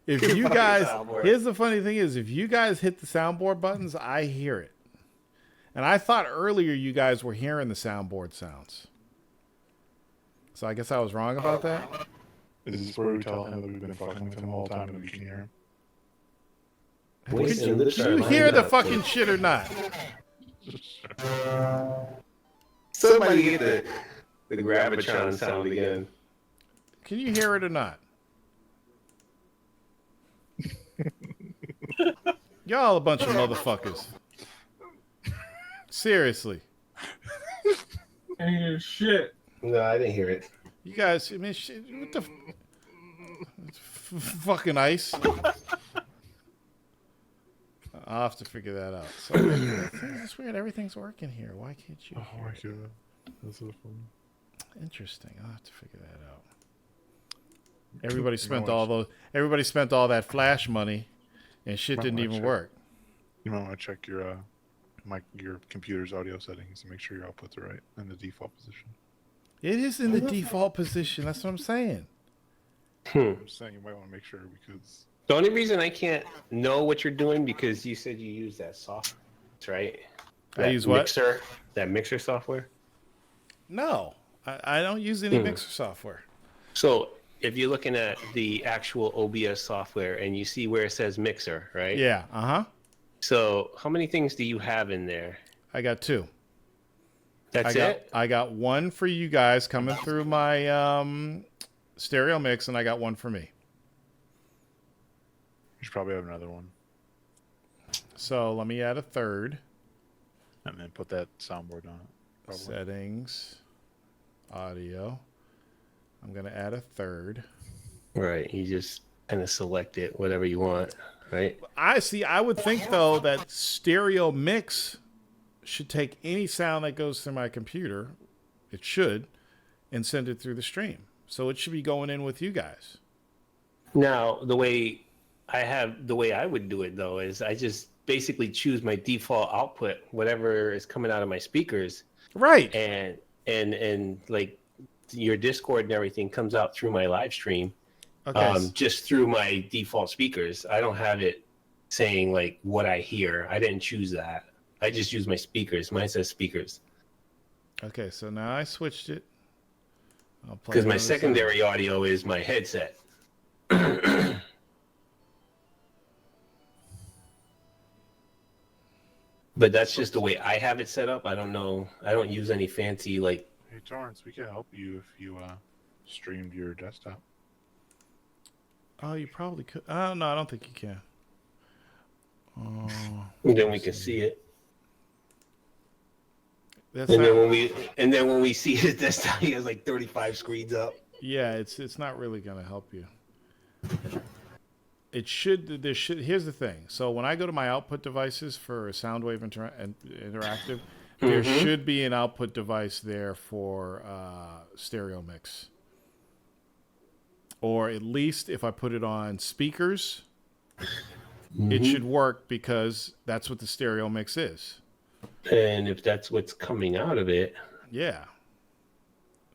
guys, here's the funny thing is, if you guys hit the soundboard buttons, I hear it. And I thought earlier you guys were hearing the soundboard sounds. So I guess I was wrong about that. Is this where we tell him that we've been fucking with him the whole time and we can hear him? Did you hear the fucking shit or not? Somebody get the Gravitron sound again. Can you hear it or not? Y'all a bunch of motherfuckers. Seriously. I hear shit. No, I didn't hear it. You guys, I mean, shit, what the fucking Ice? I'll have to figure that out. So, it's weird. Everything's working here. Why can't you? Oh my god. That's so funny. Interesting. I'll have to figure that out. Everybody spent all that flash money, and shit didn't even work. You might want to check your your computer's audio settings and make sure your outputs are right in the default position. It is in the default position. That's what I'm saying. I'm just saying you might want to make sure because The only reason I can't know what you're doing because you said you use that software, right? I use what? That mixer software. No, I don't use any mixer software. So if you're looking at the actual OBS software and you see where it says mixer, right? Yeah. So how many things do you have in there? I got 2. That's it? I got one for you guys coming through my stereo mix, and I got one for me. you should probably have another one. So let me add a third. And then put that soundboard on it. Probably. Settings, audio. I'm going to add a third. Right. You just kind of select it, whatever you want, right? I would think, though, that stereo mix should take any sound that goes through my computer. It should. And send it through the stream. So it should be going in with you guys. Now, the way I would do it, though, is I just basically choose my default output, whatever is coming out of my speakers. Right. And like your Discord and everything comes out through my live stream. Okay. Just through my default speakers. I don't have it saying like what I hear. I didn't choose that. I just use my speakers. Mine says speakers. Okay, so now I switched it. Because my secondary audio is my headset. But that's just the way I have it set up. I don't know. I don't use any fancy like. Hey Torrance, we can help you if you streamed your desktop. Oh, you probably could. Oh no, I don't think you can. Then we can see it. That's and not, then when we see his desktop, he has like 35 screens up. Yeah, it's not really gonna help you. It should. There should. Here's the thing. So when I go to my output devices for Soundwave Interactive, there should be an output device there for stereo mix. Or at least if I put it on speakers, it should work because that's what the stereo mix is. And if that's what's coming out of it. Yeah.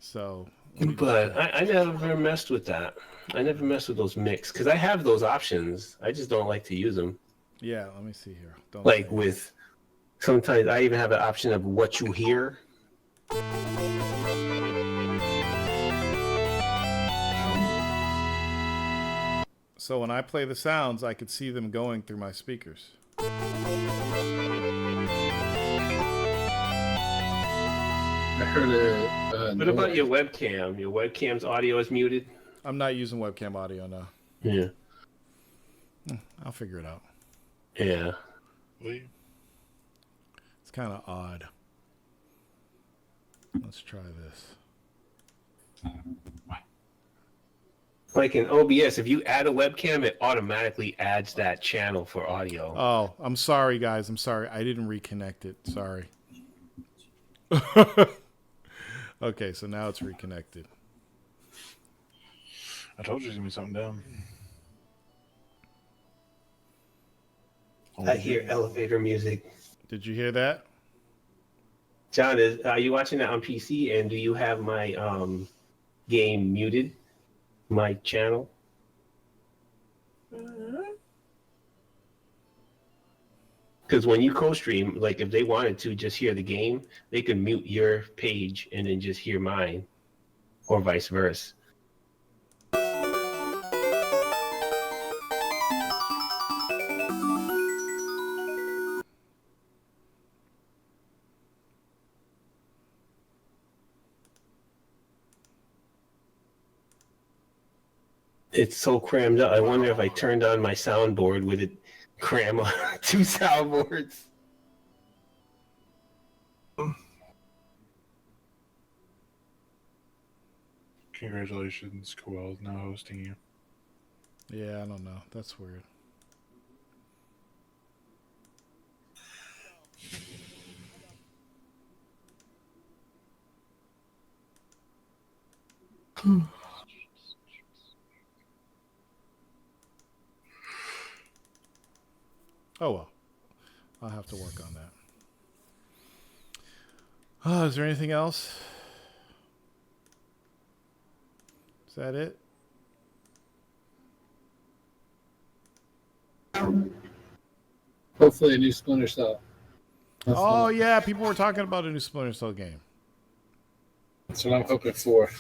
So. But I never messed with that. I never messed with those mix because I have those options. I just don't like to use them. Yeah, let me see here. With sometimes I even have an option of what you hear. So when I play the sounds, I could see them going through my speakers. I heard it. What about your webcam? Your webcam's audio is muted? I'm not using webcam audio now. Yeah. I'll figure it out. Yeah. It's kind of odd. Let's try this. Like in OBS, if you add a webcam, it automatically adds that channel for audio. Oh, I'm sorry, guys. I'm sorry. I didn't reconnect it. Sorry. Okay, so now it's reconnected. I told you there's going to be something down. I hear elevator music. Did you hear that? John, are you watching that on PC? And do you have my game muted? My channel? Because when you co-stream, like if they wanted to just hear the game, they could mute your page and then just hear mine, or vice versa. It's so crammed up. I wonder if I turned on my soundboard, would it cram on 2 soundboards? Congratulations, Coel's now hosting you. Yeah, I don't know. That's weird. Oh, well. I'll have to work on that. Oh, is there anything else? Is that it? Hopefully a new Splinter Cell. Oh, yeah. People were talking about a new Splinter Cell game. That's what I'm hoping for.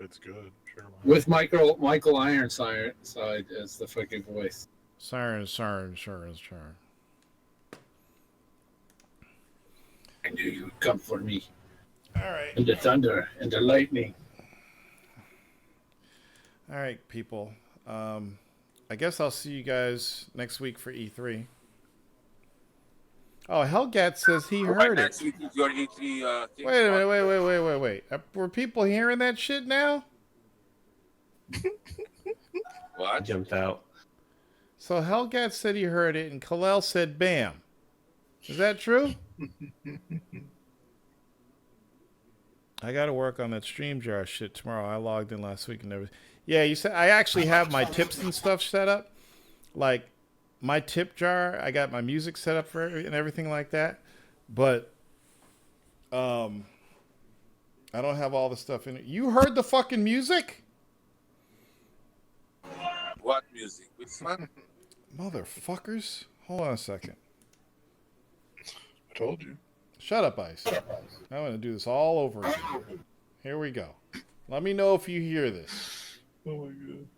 It's good. Sure. With Michael Ironside as the fucking voice. Siren. I knew you would come for me. All right. And the thunder and the lightning. All right, people. I guess I'll see you guys next week for E3. Oh, Hellgat says he heard it. Next week is your E3 thing. Wait a minute. Wait. Were people hearing that shit now? What? I jumped out. So Hellgat said he heard it, and Kalel said bam. Is that true? I got to work on that stream jar shit tomorrow. I logged in last week and everything. Yeah, you said I actually have my tips and stuff set up. Like my tip jar, I got my music set up for and everything like that. But I don't have all the stuff in it. You heard the fucking music? What music? Which one? Motherfuckers. Hold on a second. I told you. Shut up, Ice. I'm going to do this all over again. Here we go. Let me know if you hear this. Oh my god.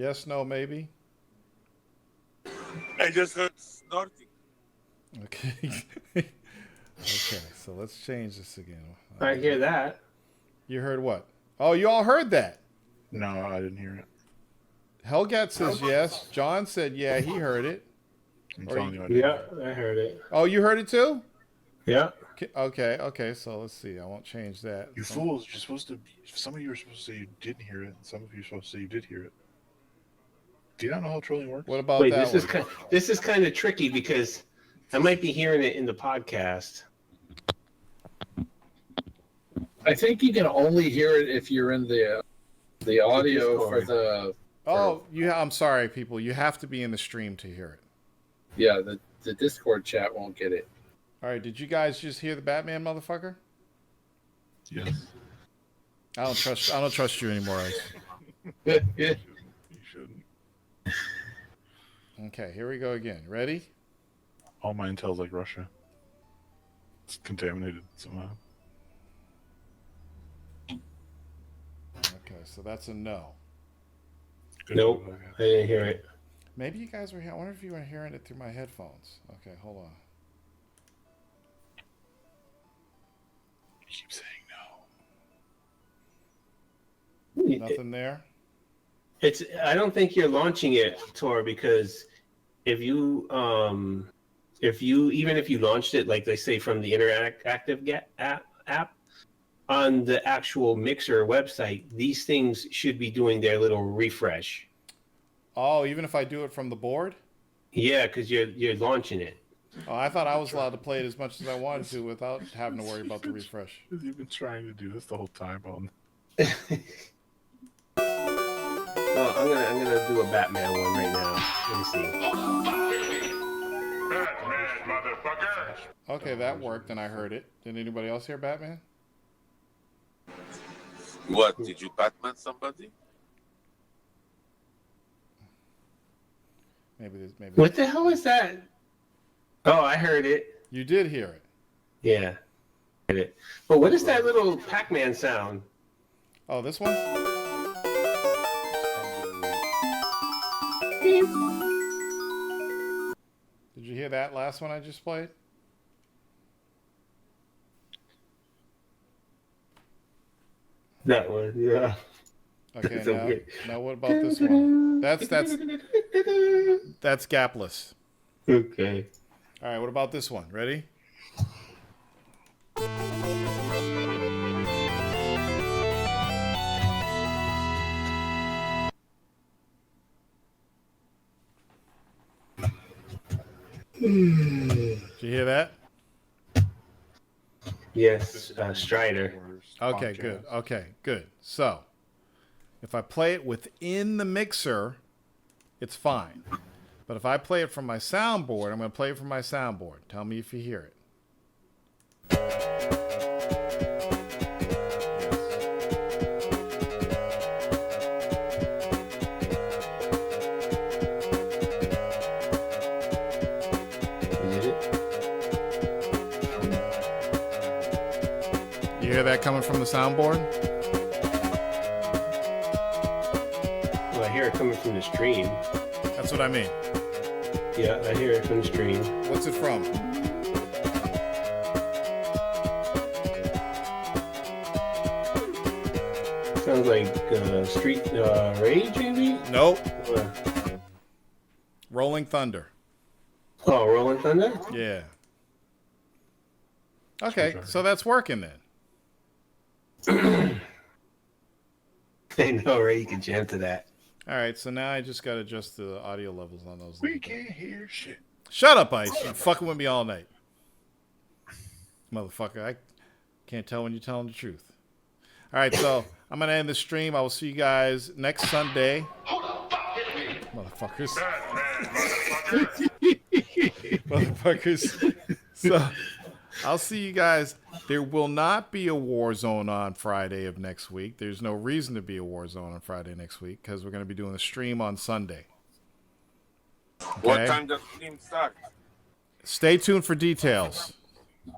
Yes, no, maybe. I just heard snorting. Okay. Okay, so let's change this again. I hear that. You heard what? Oh, you all heard that. No, I didn't hear it. Helgat says yes. John said yeah, he heard it. I'm telling you, I didn't hear it. I heard it. Oh, you heard it too? Yeah. Okay, so let's see. I won't change that. You fools, you're supposed to. Some of you are supposed to say you didn't hear it, and some of you are supposed to say you did hear it. Do you not know how trolling works? What about Wait, that this is kind of tricky because I might be hearing it in the podcast. I think you can only hear it if you're in the audio for the. Oh, I'm sorry, people. You have to be in the stream to hear it. Yeah, the Discord chat won't get it. All right, did you guys just hear the Batman motherfucker? Yes. I don't trust you anymore, Ice. You shouldn't. Okay, here we go again. Ready? All my intel's like Russia. It's contaminated somehow. Okay, so that's a no. Nope, I didn't hear it. Maybe you guys were here. I wonder if you were hearing it through my headphones. Okay, hold on. Keep saying no. Nothing there? I don't think you're launching it, Tor, because if you even if you launched it, like they say from the interactive app on the actual Mixer website, these things should be doing their little refresh. Oh, even if I do it from the board? Yeah, because you're launching it. Oh, I thought I was allowed to play it as much as I wanted to without having to worry about the refresh. You've been trying to do this the whole time, Bone. Well, I'm gonna do a Batman one right now. Let me see. Batman, motherfucker! Okay, that worked, and I heard it. Did anybody else hear Batman? What? Did you Batman somebody? Maybe. What the hell is that? Oh, I heard it. You did hear it. Yeah, heard it. But what is that little Pac-Man sound? Oh, this one? Did you hear that last one I just played? That one, yeah. Okay, now what about this one? That's gapless. Okay. All right, what about this one? Ready? Did you hear that? Yes, Strider. Okay, good. Okay, good. So, if I play it within the mixer, it's fine. But if I play it from my soundboard, I'm going to play it from my soundboard. Tell me if you hear it. You hear that coming from the soundboard? Well, I hear it coming from the stream. That's what I mean. Yeah, I hear it from the stream. What's it from? Sounds like Street Rage, maybe? Nope. Rolling Thunder. Oh, Rolling Thunder? Yeah. Okay, so that's working then. I know, right? You can jam to that. All right, so now I just got to adjust the audio levels on those. We can't hear shit. Shut up, Ice. You're fucking with me all night. Motherfucker, I can't tell when you're telling the truth. All right, so I'm going to end the stream. I will see you guys next Sunday. Motherfuckers. Motherfuckers. So I'll see you guys. There will not be a Warzone on Friday of next week. There's no reason to be a Warzone on Friday next week because we're going to be doing a stream on Sunday. Okay? What time does the stream start? Stay tuned for details.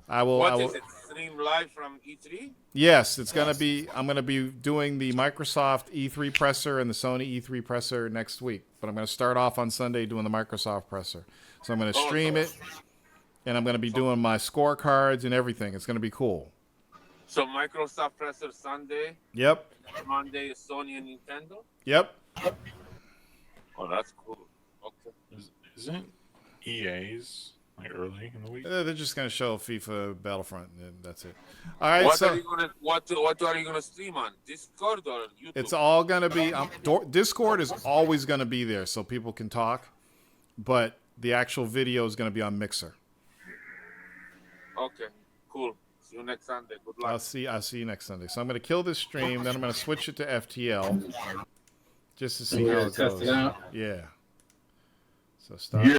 I will. What I will. is it? stream live from E3? Yes, it's gonna be. I'm gonna be doing the Microsoft E3 presser and the Sony E3 presser next week. But I'm gonna start off on Sunday doing the Microsoft presser. So I'm gonna stream it, and I'm gonna be doing my scorecards and everything. It's gonna be cool. So Microsoft presser Sunday. Yep. Monday is Sony and Nintendo. Yep. Oh, that's cool. Okay. Isn't EA's like early in the week? They're just gonna show FIFA Battlefront, and that's it. All right. What so are you gonna what are you gonna stream on? Discord or YouTube? it's all gonna be. Discord is always gonna be there, so people can talk, but the actual video is gonna be on Mixer. Okay. Cool. See you next Sunday. Good luck. I'll see you next Sunday. So I'm gonna kill this stream, then I'm gonna switch it to FTL, just to see how it goes. Test it out. Yeah. So stop.